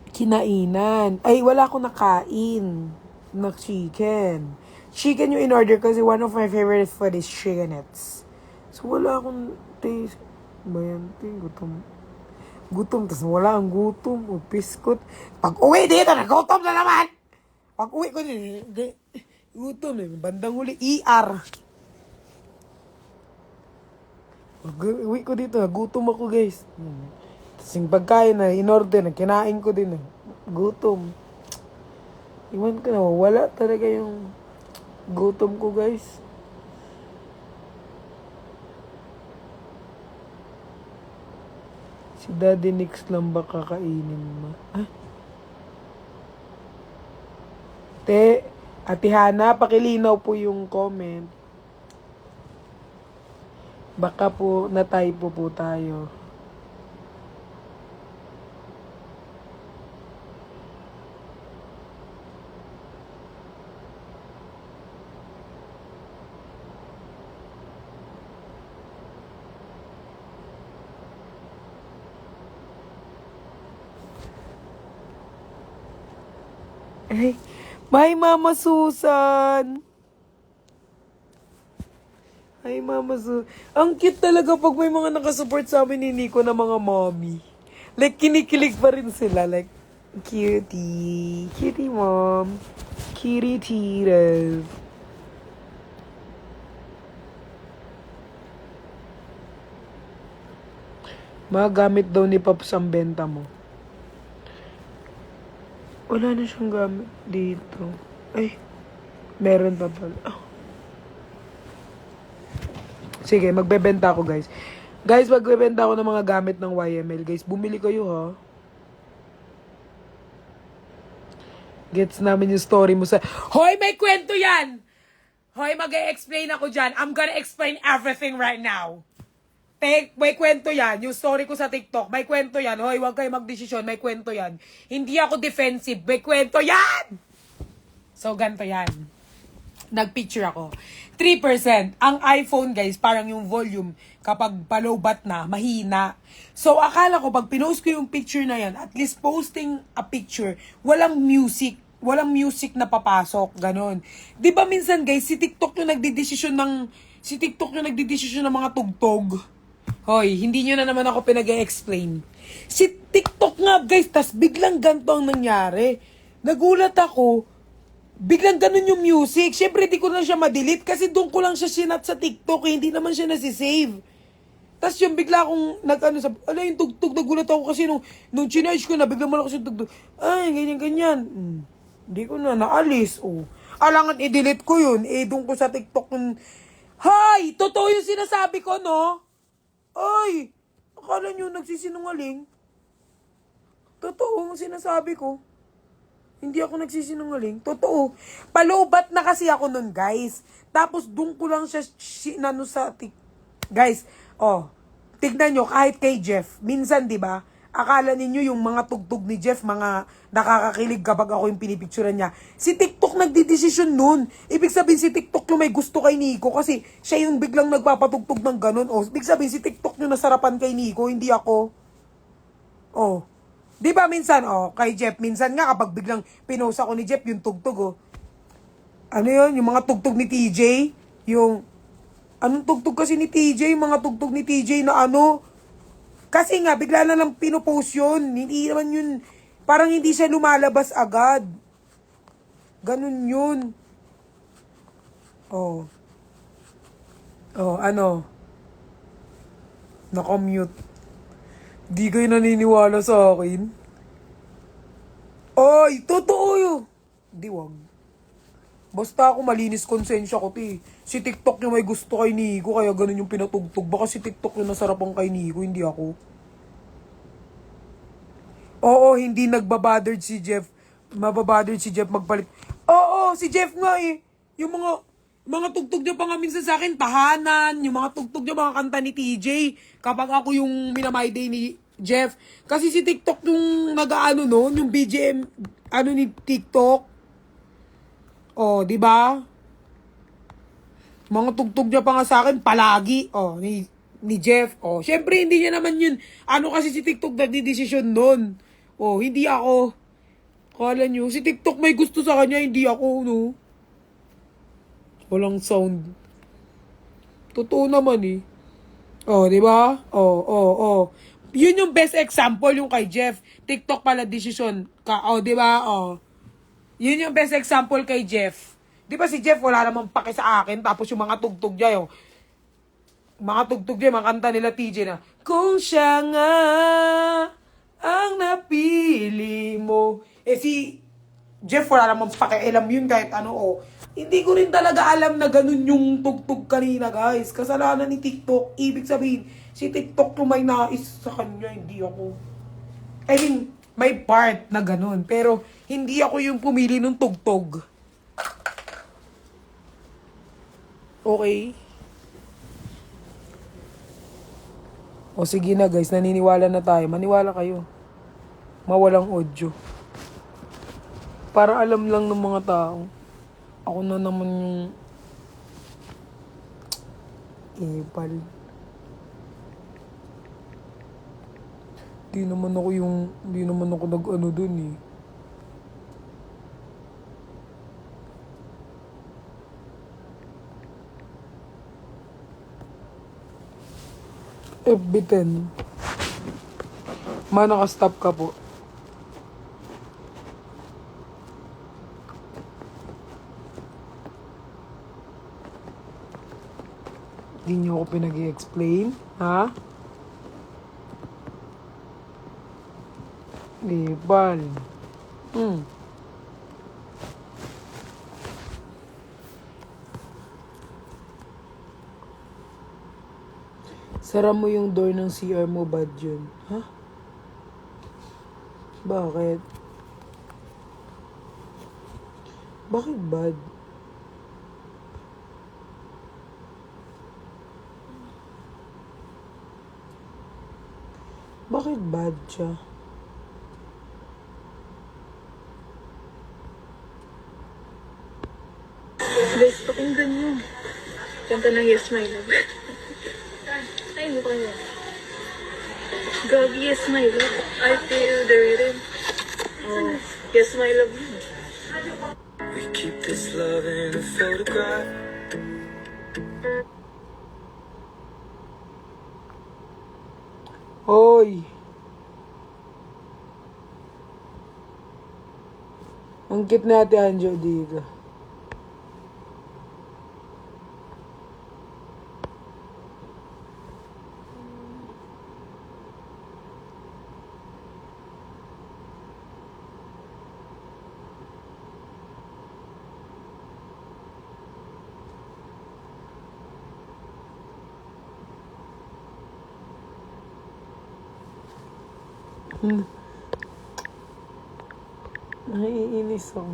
kinainan. Ay, wala akong nakain na chicken. Chicken yung in-order kasi one of my favorite food is chickenets. So, wala akong taste. Bayan, gutom. Tapos wala ang gutom o piskot. Pag uwi dito, nagutom na naman! Pag uwi ko din, gutom eh. Bandang huli, ER. Pag uwi ko dito, gutom ako guys. Tapos yung pagkain na in-order, kinain ko din. Gutom. Iwan ko na, wala talaga yung gutom ko guys. Si Daddy Nix lang ba kakainin mo? Ah? Ate Hana, pakilinaw po yung comment. Baka po na-typo po tayo. Ay, bye Mama Susan! Ay, Mama Susan. Ang cute talaga pag may mga nakasupport sa amin ni Nico na mga mommy. Like, kinikilig pa rin sila. Like, cutie. Cutie mom. Cutie tito. Magamit daw ni Pops ang benta mo. Wala na siyang gamit dito. Ay, meron pa pala. Oh. Sige, magbebenta ako guys. Guys, magbebenta ako ng mga gamit ng YML. Guys, bumili kayo ha. Gets namin yung story mo sa... Hoy, may kwento yan! Hoy, mag-e-explain ako dyan. I'm gonna explain everything right now. May kwento yan. Yung story ko sa TikTok, may kwento yan. Hoy, huwag kayo magdesisyon, may kwento yan. Hindi ako defensive, may kwento yan! So, ganito yan. Nagpicture ako. 3%. Ang iPhone, guys, parang yung volume, kapag palowbat na, mahina. So, akala ko, pag pinost ko yung picture na yan, at least posting a picture, walang music na papasok, ganon. Di ba minsan, guys, si TikTok yung nagdidesisyon ng mga tugtog. Hoy, hindi nyo na naman ako pinag-e-explain. Si TikTok nga, guys, tas biglang ganito ang nangyari. Nagulat ako, biglang ganun yung music. Siyempre, di ko na siya ma-delete kasi doon ko lang siya sinat sa TikTok. Hindi naman siya nasisave. Tas yung bigla akong yung tugtog, nagulat ako kasi nung chinarge ko na, biglang malakas yung tugtog. Ay, ganyan. Hindi ko na naalis. Alangan i-delete ko yun. Doon ko sa TikTok nun. Hay! Totoo yung sinasabi ko, no? Ay! Akala nyo nagsisinungaling? Totoo ang sinasabi ko. Hindi ako nagsisinungaling. Totoo. Palowbat na kasi ako nun, guys. Tapos doon ko lang siya sa guys, tignan nyo, kahit kay Jeff, minsan, di ba, akala ninyo yung mga tugtog ni Jeff, mga nakakakilig kapag ako yung pinipicturean niya. Si TikTok nagdidesisyon nun. Ibig sabihin si TikTok yung may gusto kay Nico kasi siya yung biglang nagpapatugtog ng ganun. Ibig sabihin si TikTok yung nasarapan kay Nico, hindi ako. Di ba minsan, kay Jeff, minsan nga kapag biglang pinost ako ni Jeff yung tugtog, ano yun, yung mga tugtog ni TJ, anong tugtog kasi ni TJ, mga tugtog ni TJ na kasi nga, bigla na lang pinopost yun. Hindi naman yun, parang hindi siya lumalabas agad. Ganun yun. Nakomute. Di kayo naniniwala sa akin. Ay, totoo yun. Di wag. Basta ako malinis konsensya ko, Si TikTok yung may gusto kay Nico, kaya ganun yung pinatugtog. Baka si TikTok yung nasarapan kay Nico, hindi ako. Oo, hindi nagbabothered si Jeff. Mababothered si Jeff magpalit. Oo, si Jeff nga Yung mga tugtog niya pa nga minsan sa akin, tahanan. Yung mga tugtog niya, mga kanta ni TJ. Kapag ako yung minamay day ni Jeff. Kasi si TikTok yung yung BGM, ni TikTok. Oh, di ba? Mga tugtog niya pa nga sa akin palagi. Oh, ni Jeff. Oh, syempre hindi niya naman yun. Ano kasi si TikTok nagdidesisyon nun. Oh, hindi ako. Kala nyo, si TikTok may gusto sa kanya, hindi ako, no? Walang sound. Totoo naman eh. Oh, di ba? Oh. Yun yung best example yung kay Jeff. TikTok pala decision ka. Oh, di ba? Oh. Yun yung best example kay Jeff. Di ba si Jeff wala namang pake sa akin tapos yung mga tugtog niya yung mga kanta nila TJ na kung siya nga ang napili mo. Eh si Jeff wala namang pakialam yun kahit ano oh. Hindi ko rin talaga alam na ganun yung tugtog kanina guys. Kasalanan ni TikTok. Ibig sabihin, si TikTok yung may nais sa kanya, hindi ako. I mean, may part na ganun. Pero hindi ako yung pumili ng tugtog. Okay? O sige na guys, naniniwala na tayo. Maniwala kayo. Mawalang audio. Para alam lang ng mga tao. Ako na naman yung epal. Di naman ako nag-ano dun eh. FB10. Naka-stop ka po. Hindi niyo ako pinag-i-explain, ha? Epal. Sara mo yung door ng CR mo, bad yun. Ha? Bakit? Bakit bad? Bakit bad siya? Guys, pakinggan nyo. Kanta ng Yes My Love. Ay, mukha niya. Gabi, Yes My Love. I feel the rhythm. Oh, Yes My Love. We keep this love in a photograph. Hoy! Ang cute na Ate Anjo dito. Naiinis ako.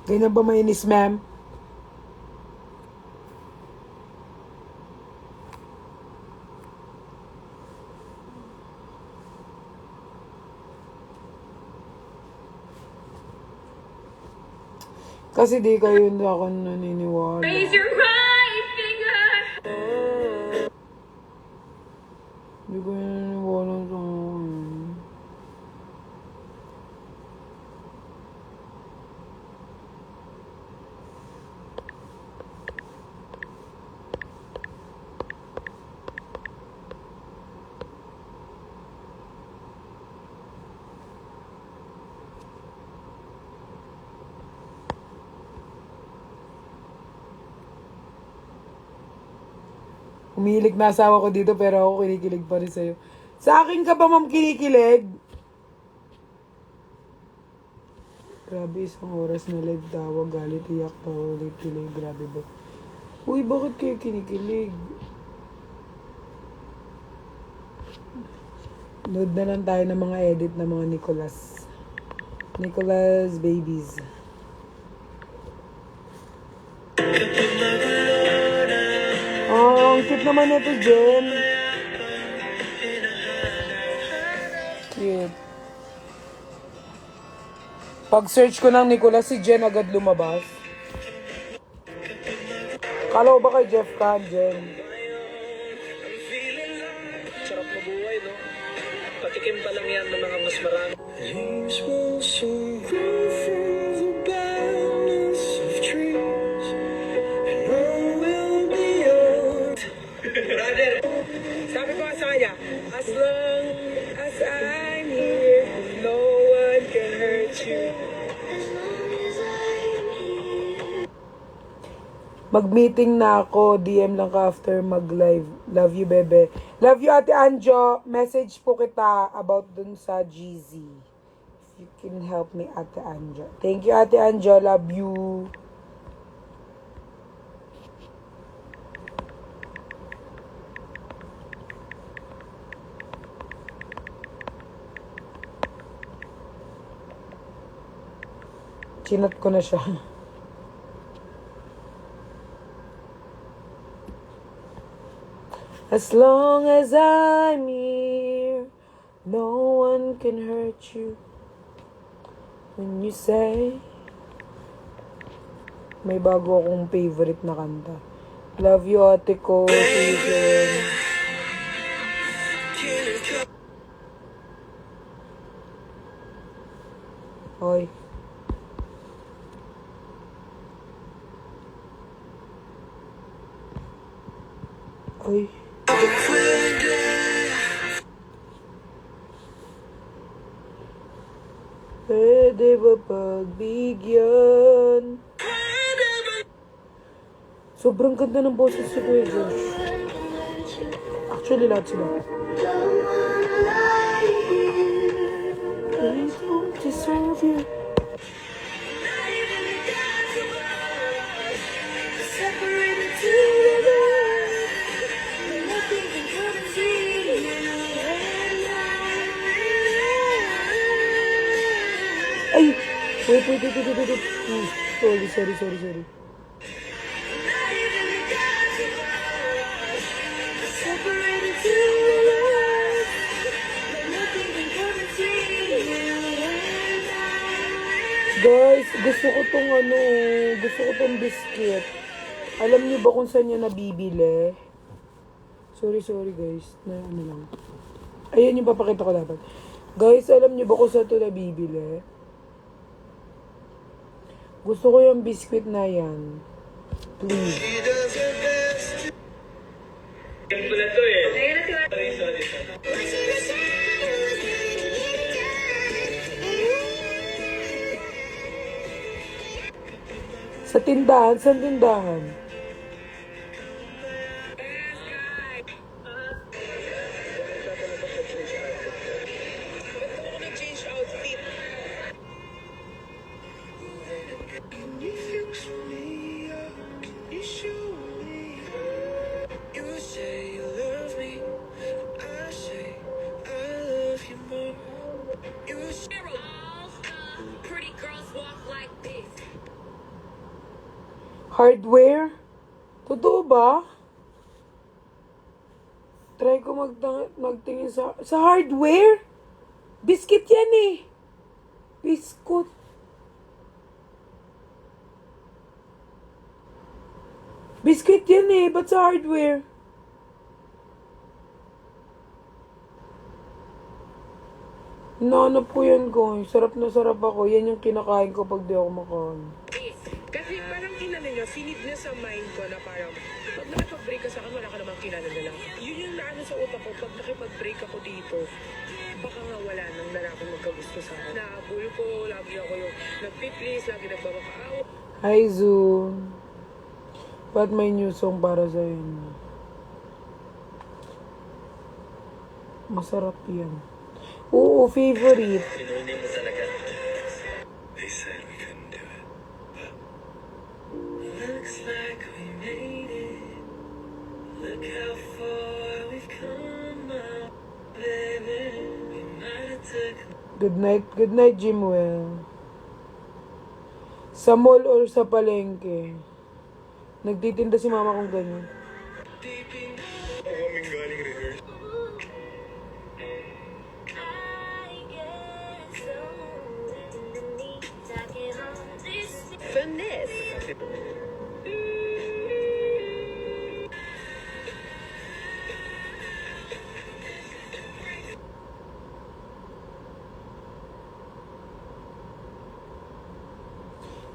Ganyan ba mainis, ma'am? Kasi di kayo na ako naniniwala. Raise your right finger! Di ko naniniwala sa akin. Umihilig na asawa ko dito pero ako kinikilig pa rin sa'yo. Sa akin ka ba, ma'am, kinikilig? Grabe, isang oras na live tawag, galit, iyak, tawa, ulit, kilig, grabe ba? Uy, bakit kayo kinikilig? Load na lang tayo ng mga edit ng mga Nicolas. Nicolas babies. Oh, ang cute naman ito, Jen. Cute. Pag-search ko ng Nicolas, si Jen agad lumabas. Kala ko ba kay Jeff Khan, Jen? Sarap mabuhay, no? Patikim pa lang yan ng mga mas marami. Leaves will soon grow from the boundless of trees, and all will be yours. Sabi ko sa kanya, as long as I'm here, no one can hurt you. Mag-meeting na ako, DM lang ka after mag-live. Love you, bebe. Love you, Ate Anjo. Message po kita about dun sa GZ. If you can help me, Ate Anjo. Thank you, Ate Anjo. Love you. Chinat ko na siya. As long as I'm here, no one can hurt you. When you say, may bago akong favorite na kanta. Love you, ate ko. Susan. Hoy. Hoy. Pwede ba pagbigyan? Sobrang ganda ng boses si Kuya Josh. Actually, lahat sila. I don't deserve you. Ay! Wait. Sorry. Guys, gusto ko tong biscuit. Alam niyo ba kung saan niya nabibili? Sorry guys, na ano lang. Ayan yung papakita ko dapat. Guys, alam niyo ba kung saan ito nabibili? Gusto ko yung biscuit na yan. Please. Pala to eh. Sorry. Sa tindahan, saan tindahan? Can you fix me up? Can you show me? You say you love me, I say I love you more. You say All pretty girls walk like this. Hardware? Totoo ba? Try ko magtingin sa hardware? Biscuit yan eh. Biscuit. Biscuit yan eh. Ba't sa hardware? Nanap ko yan, guys. Sarap na sarap ako. Yan yung kinakain ko pag di ako makain. Kasi parang kinano niya, finid niya sa mind ko na parang pag nakipag-break ka sa akin, wala ka namang kilala na lang. Yun yung naano sa utak ko, pag nakipag-break ako dito, baka nga wala nang lalaki magkagusto sa akin. Nahabol ko, lagi ako yung nagpiplis, lagi nagbabakaaw. Hi, Zoom. Ba't may new song para sa inyo? Masarap yan. Oo, favorite. Pinuni mo talaga. They said we couldn't do it, but looks like we made it. Look how far we've come now, baby. We might have took Good night, Jimwell. Sa mall or sa palengke? Nagtitinda si mama kong ganyan. kaming galing rehearse. Finesse.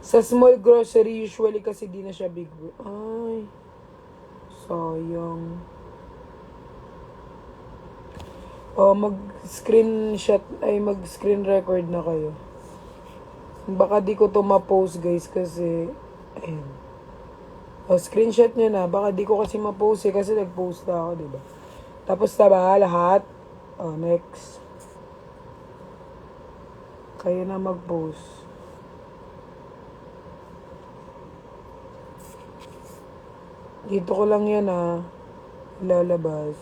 Sa small grocery, usually kasi di na siya big. Ay, sayang. O, mag-screenshot, ay mag-screen record na kayo. Baka di ko to ma-post, guys, kasi, ayun. O, screenshot nyo na. Baka di ko kasi ma-post kasi nag-post na ako, diba? Tapos na ba lahat? O, next. Kayo na mag-post. Dito ko lang yan lalabas.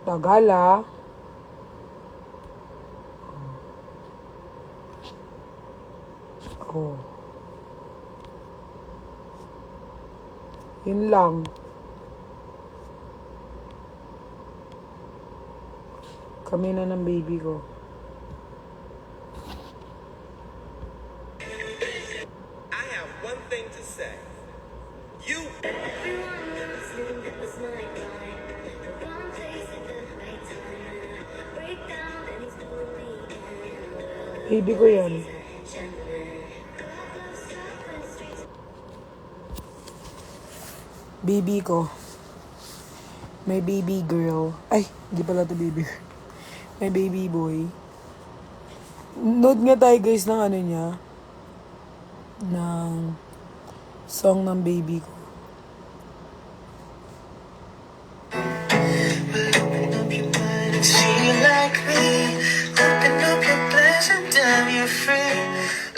Tagal Oh. Yun lang. Kami na ng baby ko. I have one thing to say. You Baby ko yan. Baby ko. My baby girl. Ay, hindi pala to baby girl. My baby boy. Note nga tayo guys ng ano niya. Ng song ng baby ko. open up your mind and see you like me. Open up your plans and damn you're free.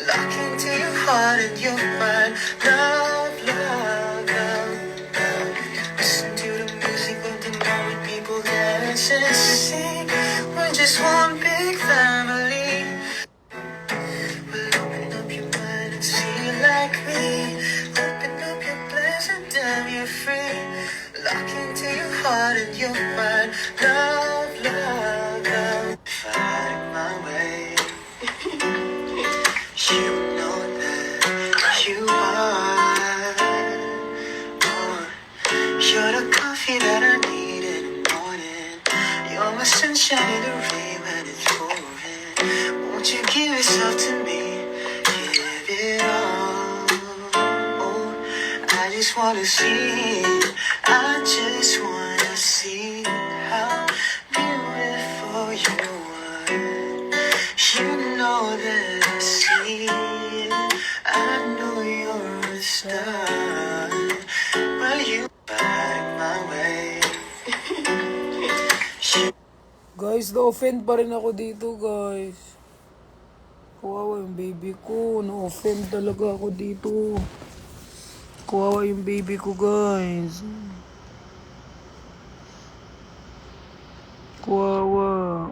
Lock into your heart and your mind. Love, love, love, love. Listen to the music of the moment, people dance and sing. We're just one big family. Well, open up your mind and see you like me. Open up your plans and damn you're free. Lock into your heart and your mind. Love, love, love. Find my way. You know that you are. Oh, you're the coffee that I need in the morning. You're my sunshine in the rain when it's pouring. Won't you give yourself to me? Give it all. Oh, I just wanna see. I just wanna see how beautiful you are. You know that I see it. I know you're a star. Well, you find my way. Guys, na-offend pa rin ako dito, guys. Kawawa yung baby ko. Na-offend talaga ako dito. Kawawa yung baby ko, guys. Kawawa.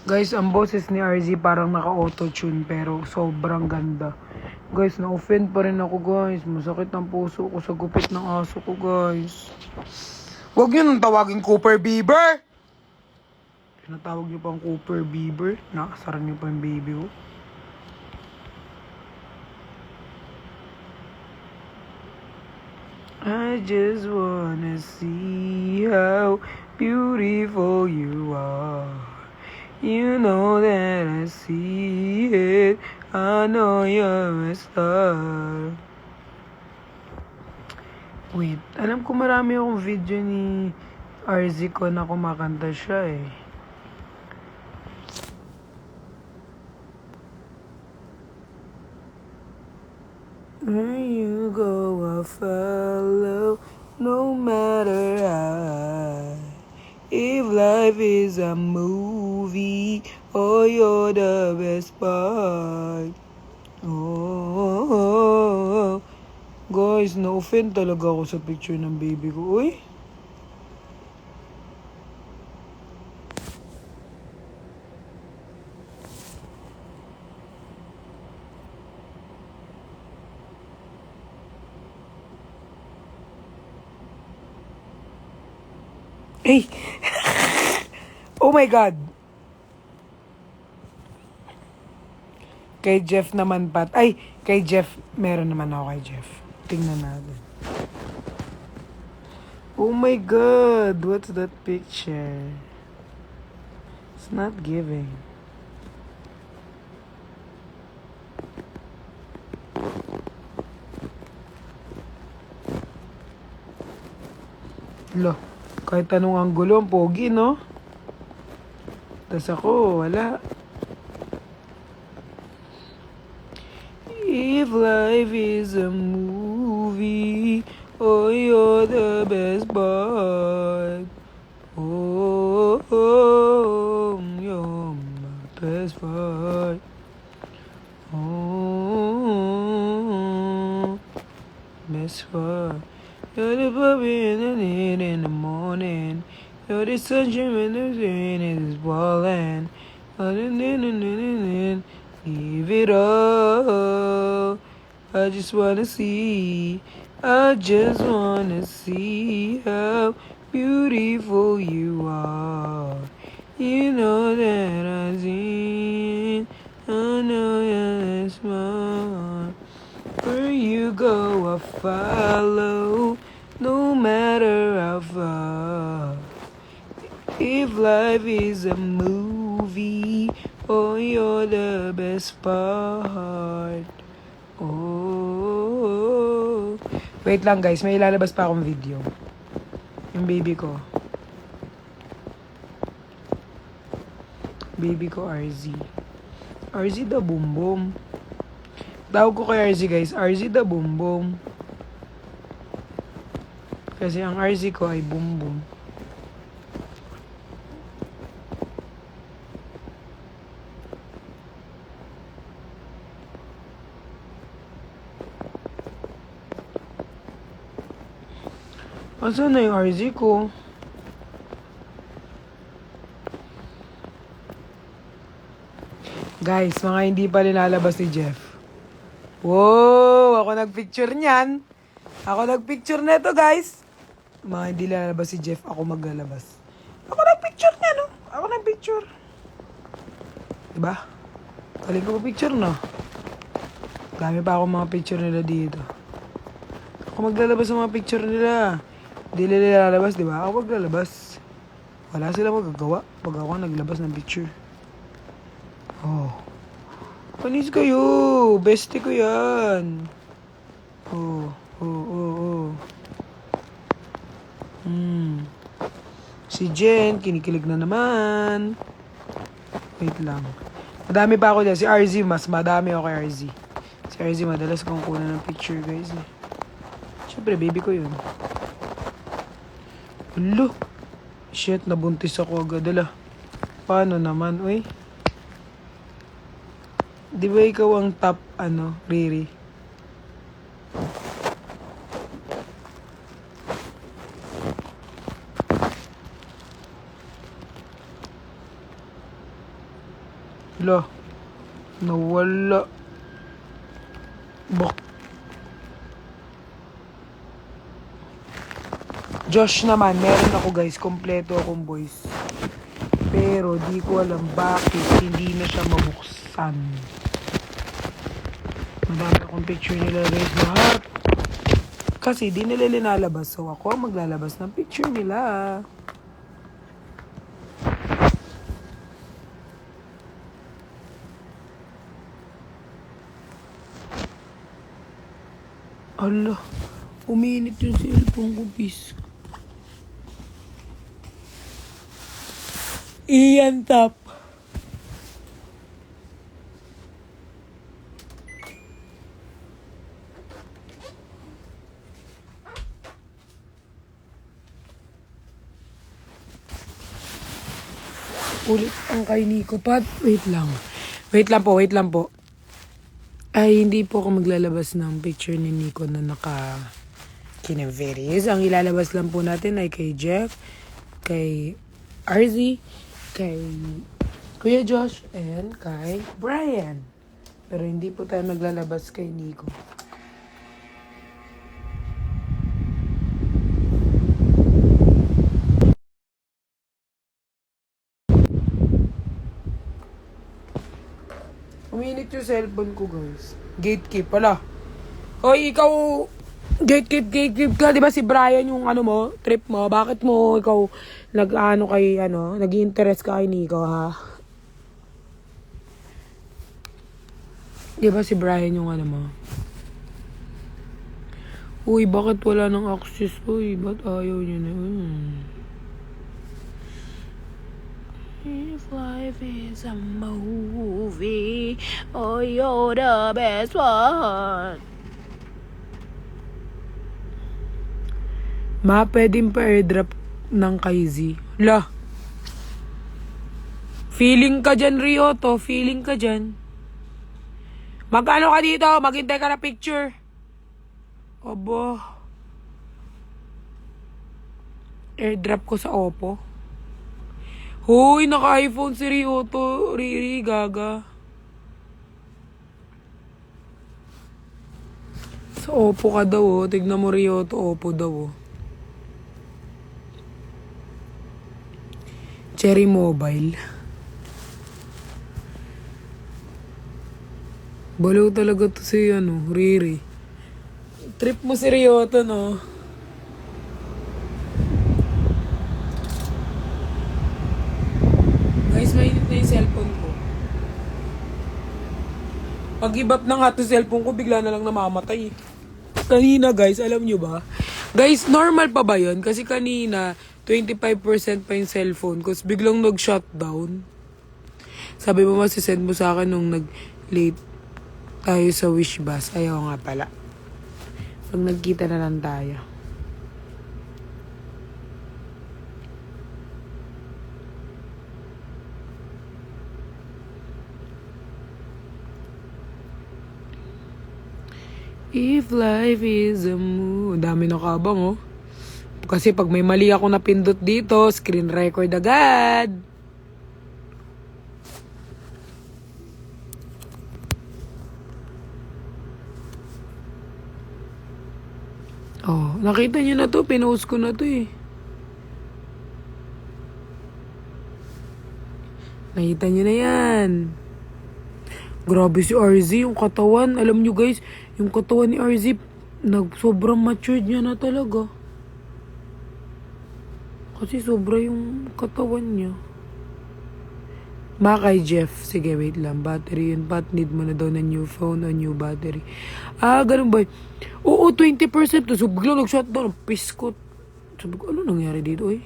Guys, ang boses ni RZ parang naka-auto-tune pero sobrang ganda. Guys, na-offend pa rin ako, guys. Masakit ang puso ko sa gupit ng aso ko, guys. Huwag nyo nang tawagin Cooper Bieber! Tinatawag nyo pang Cooper Bieber. Nakasara nyo pa yung baby ko. I just wanna see how beautiful you are. You know that I see it. I know you're a star. Wait, alam ko marami akong video ni RZ ko na kumakanta siya eh. There you go, I follow no matter how. If life is a movie, oh, you're the best part. Oh, guys, na-offend talaga ako sa picture ng baby ko. Uy! Hey! Oh my God! Kay Jeff naman pat. Ay, kay Jeff. Meron naman ako kay Jeff. Tingnan natin. Oh my God! What's that picture? It's not giving. Lo, kahit anong anggulo, ang pogi, no? Tas ako, wala. If life is a movie, oh, you're the best part. Oh, you're my best part. Oh, best part. You're the puppy in the need in the morning. You're the sunshine when the rain is falling. Give it all. I just wanna see how beautiful you are. You know that I've seen. I know you're smart. Where you go, I follow, no matter how far. If life is a movie, oh, you're the best part. Oh. Wait lang guys, may ilalabas pa akong video. Yung baby ko. Baby ko, RZ. RZ the Boom Boom. Tawag ko kay RZ guys, RZ the Boom Boom. Kasi ang RZ ko ay Boom Boom. Asan na yung RZ ko? Guys, mga hindi pa nilalabas ni Jeff. Wow! Ako nagpicture niyan. Ako nagpicture na ito, guys. Mga hindi lalabas si Jeff, ako maglalabas. Ako nagpicture niya, no? Ako nagpicture. Diba? Galing ko pa picture, no? Dami pa ako mga picture nila dito. Ako maglalabas ng mga picture nila. Hindi nila lalabas, diba? Ako maglalabas. Wala sila magagawa pag ako naglabas ng picture. Oh. Panis kayo. Bestie ko yan. Oh. Si Jen, kinikilig na naman. Wait lang. Madami pa ako dyan. Si RZ, mas madami ako kay RZ. Si RZ, madalas kong kunan ng picture, guys. Siyempre, baby ko yun. Ulo. Shit, nabuntis ako agad. Ala. Paano naman, uy? Di ba ikaw ang top, Riri? Lo, nawala. Bak. Josh naman, meron ako guys, kompleto akong boys. Pero di ko alam bakit hindi na siya mabuksan. Madami akong picture nila guys lahat. Kasi di nila linalabas, so ako ang maglalabas ng picture nila. Ala, uminit yung cellphone ko, bis. Iyan top. Ulit ang kay Nico Pat. Wait lang. Wait lang po. Ay, hindi po ako maglalabas ng picture ni Nico na naka kinaveris. Ang ilalabas lang po natin ay kay Jeff, kay RZ, kay Kuya Josh, and kay Brian. Pero hindi po tayo maglalabas kay Nico. Uminit yung cellphone ko, guys. Gatekeep pala. Hoy, ikaw, gatekeep ka. Di ba si Brian yung trip mo? Bakit mo ikaw nag-i-interest ka kay Nico, ha? Di ba si Brian yung mo? Uy, bakit wala ng access? Uy, ba't ayaw niya na? If life is a movie, oh, you're the best one. Ma, pwedeng pa-airdrop ng kay Z. La. Feeling ka dyan, Ryoto. Feeling ka dyan. Magkano ka dito? Maghintay ka na picture. Aba. Airdrop ko sa Oppo. Hoy, naka-iPhone si Ryoto. Riri, gaga. Sa Oppo ka daw, oh. Tignan mo, Ryoto. Oppo daw, oh. Cherry Mobile. Balaw talaga to si, Riri. Trip mo si Ryoto, no? Guys, mainit na yung cellphone ko. Pag-ibap na nga to cellphone ko, bigla na lang namamatay. Kanina, guys, alam nyo ba? Guys, normal pa ba yun? Kasi kanina, 25% pa yung cellphone ko. Biglang nag-shutdown. Sabi mo, masisend mo sa akin nung nag-late tayo sa Wish Bus. Ayaw nga pala. Pag nagkita na lang tayo. If life is a movie. Dami na kabang, oh. Kasi pag may mali ako napindot dito, screen record agad. Oh, nakita niyo na to. Pinost ko na to, eh. Nakita niyo na yan. Grabe si RZ, yung katawan. Alam nyo, guys, yung katawan ni RZ, sobrang matured niya na talaga. Kasi sobra yung katawan niya. Kay Jeff. Sige, wait lang. Battery yun. Pat, need mo na daw na new phone o new battery. Ah, ganun ba? Oo, 20%. So, biglang nag-shutdown. Piskot. Sabi ko, ano nangyari dito, eh?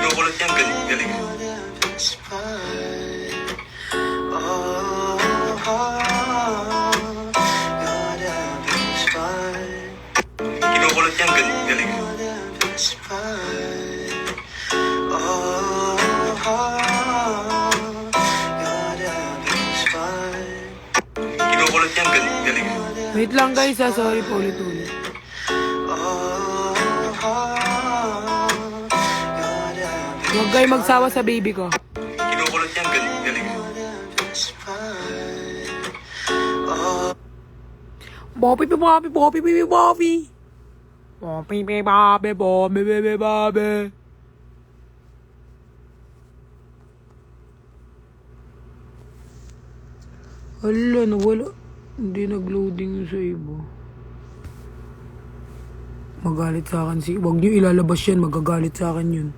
Kinukulot niyang galing. Kinukulot niyang galing. Kinukulot niyang galing. Wait lang, guys, ha. Sorry po ulit-ulit. Huwag kayo magsawa sa baby ko. Kinukulot niyang galing. Boppy. Hala, nawala. Hindi nag-loading yung sa iba. Magalit sa akin si... Huwag niyo ilalabas yan, magagalit sa akin yun.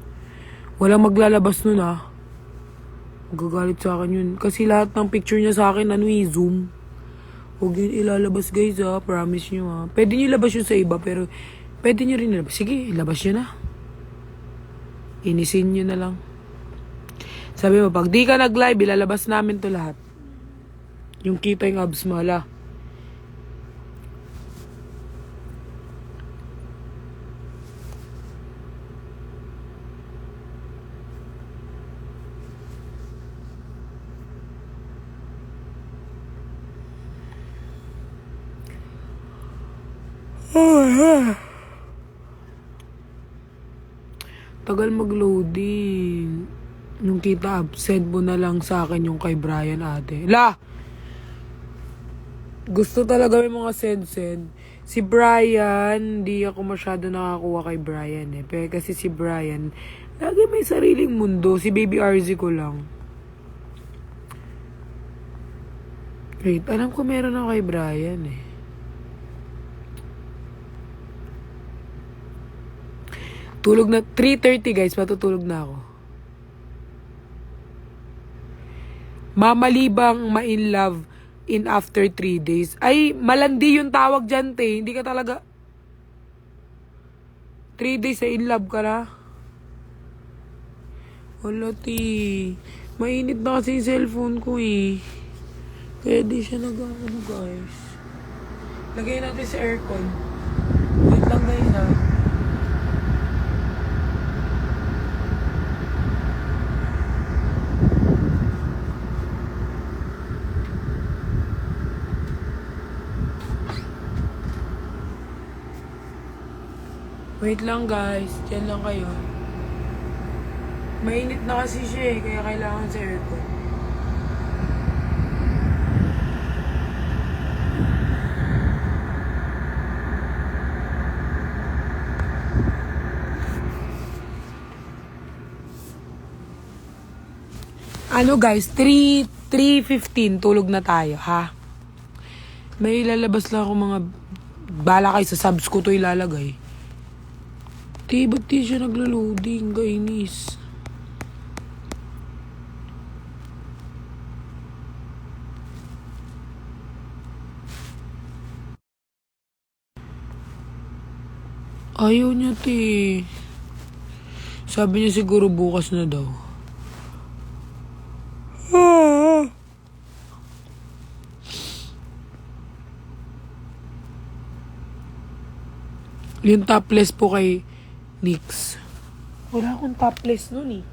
Walang maglalabas nun, ah. Magagalit sa akin yun. Kasi lahat ng picture niya sa akin, zoom. Huwag yun ilalabas guys ha. Promise nyo ha. Pwede nyo ilabas yun sa iba pero pwede nyo rin ilabas. Sige, ilabas nyo na. Inisin nyo na lang. Sabi mo, pag di ka nag-live, ilalabas namin to lahat. Yung kita yung abs mo, hala. Tagal mag-loading. Nung kita up, send mo na lang sa akin yung kay Brian ate. La! Gusto talaga may mga send. Si Brian, di ako masyado nakakuha kay Brian eh. Pero kasi si Brian, lagi may sariling mundo. Si Baby RZ ko lang. Wait, alam ko meron ako kay Brian eh. Tulog na, 3:30 guys, matutulog na ako. Mamalibang ma-in love in after 3 days. Ay, malandi yung tawag dyan, te. Hindi ka talaga... 3 days na in love ka na. Wala, te. Mainit na kasi yung cellphone ko eh. Kaya di siya nag-ano, guys. Lagay natin sa aircon. Wait lang guys ha. Wait lang guys, dyan lang kayo. Mainit na kasi siya eh, kaya kailangan sa aircon. Ano guys, 3:15 tulog na tayo ha. May ilalabas lang ako mga bala kayo sa subs ko to ilalagay. Ba't di siya naglo-loading, kainis? Ayaw niya, te. Sabi niya siguro bukas na daw. Yung topless po kay Nix. Wala akong topless nun eh.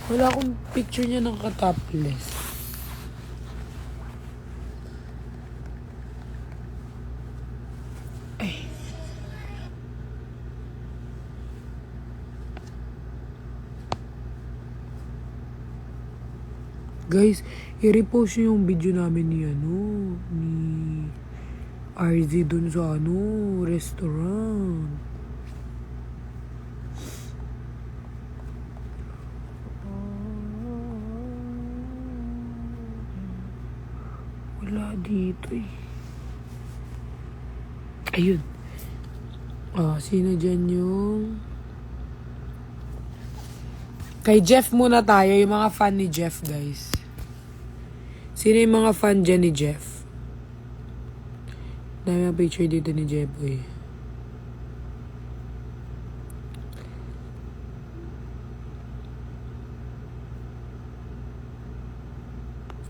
Wala akong picture niya ng ka-topless. Ay. Guys, i-repost niyo yung video namin ni RZ dun sa restaurant. Wala dito eh. Ayun. Sino dyan yung... Kay Jeff muna tayo, yung mga fan ni Jeff, guys. Sino yung mga fan dyan ni Jeff? Dami ang picture dito ni Jeboy.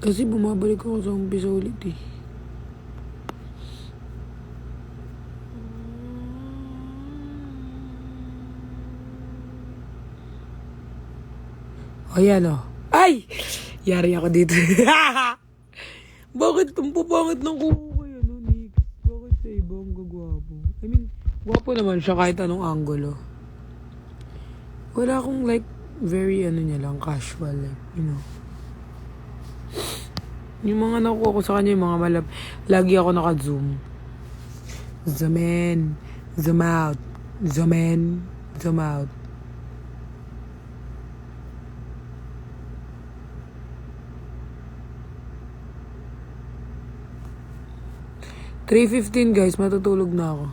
Kasi bumabalik ako sa umpisa ulit eh. O yan o. Ay! Yari ako dito. Bakit kung papangit ng kuko ko yan, Nick? Bakit sa iba ang gagwapo? I mean, gwapo naman siya kahit anong angulo. Wala akong like, very niya lang, casual, like, you know. Yung mga nakuha ko sa kanya, yung mga lagi ako naka-zoom. Zoom in, zoom out, zoom in, zoom out. $3:15 guys, matutulog na ako.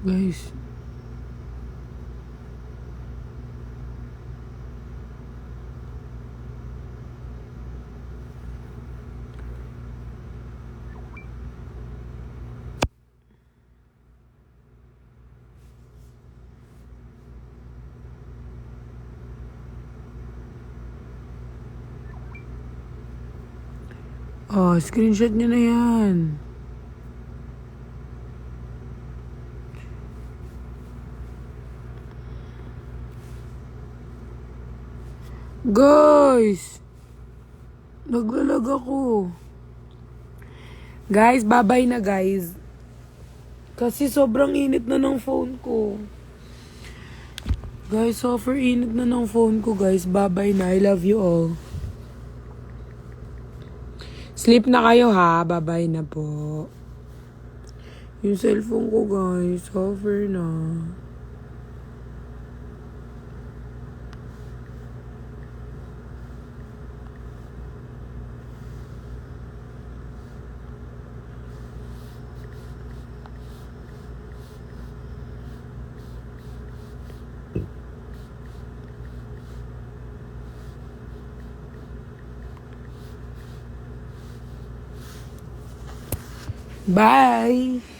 Guys. Oh, screenshot nyo na yan. Guys! Naglalag ako. Guys, bye-bye na guys. Kasi sobrang init na ng phone ko. Guys, super init na ng phone ko guys. Bye-bye na. I love you all. Sleep na kayo ha. Bye-bye na po. Yung cellphone ko guys, over na. Bye!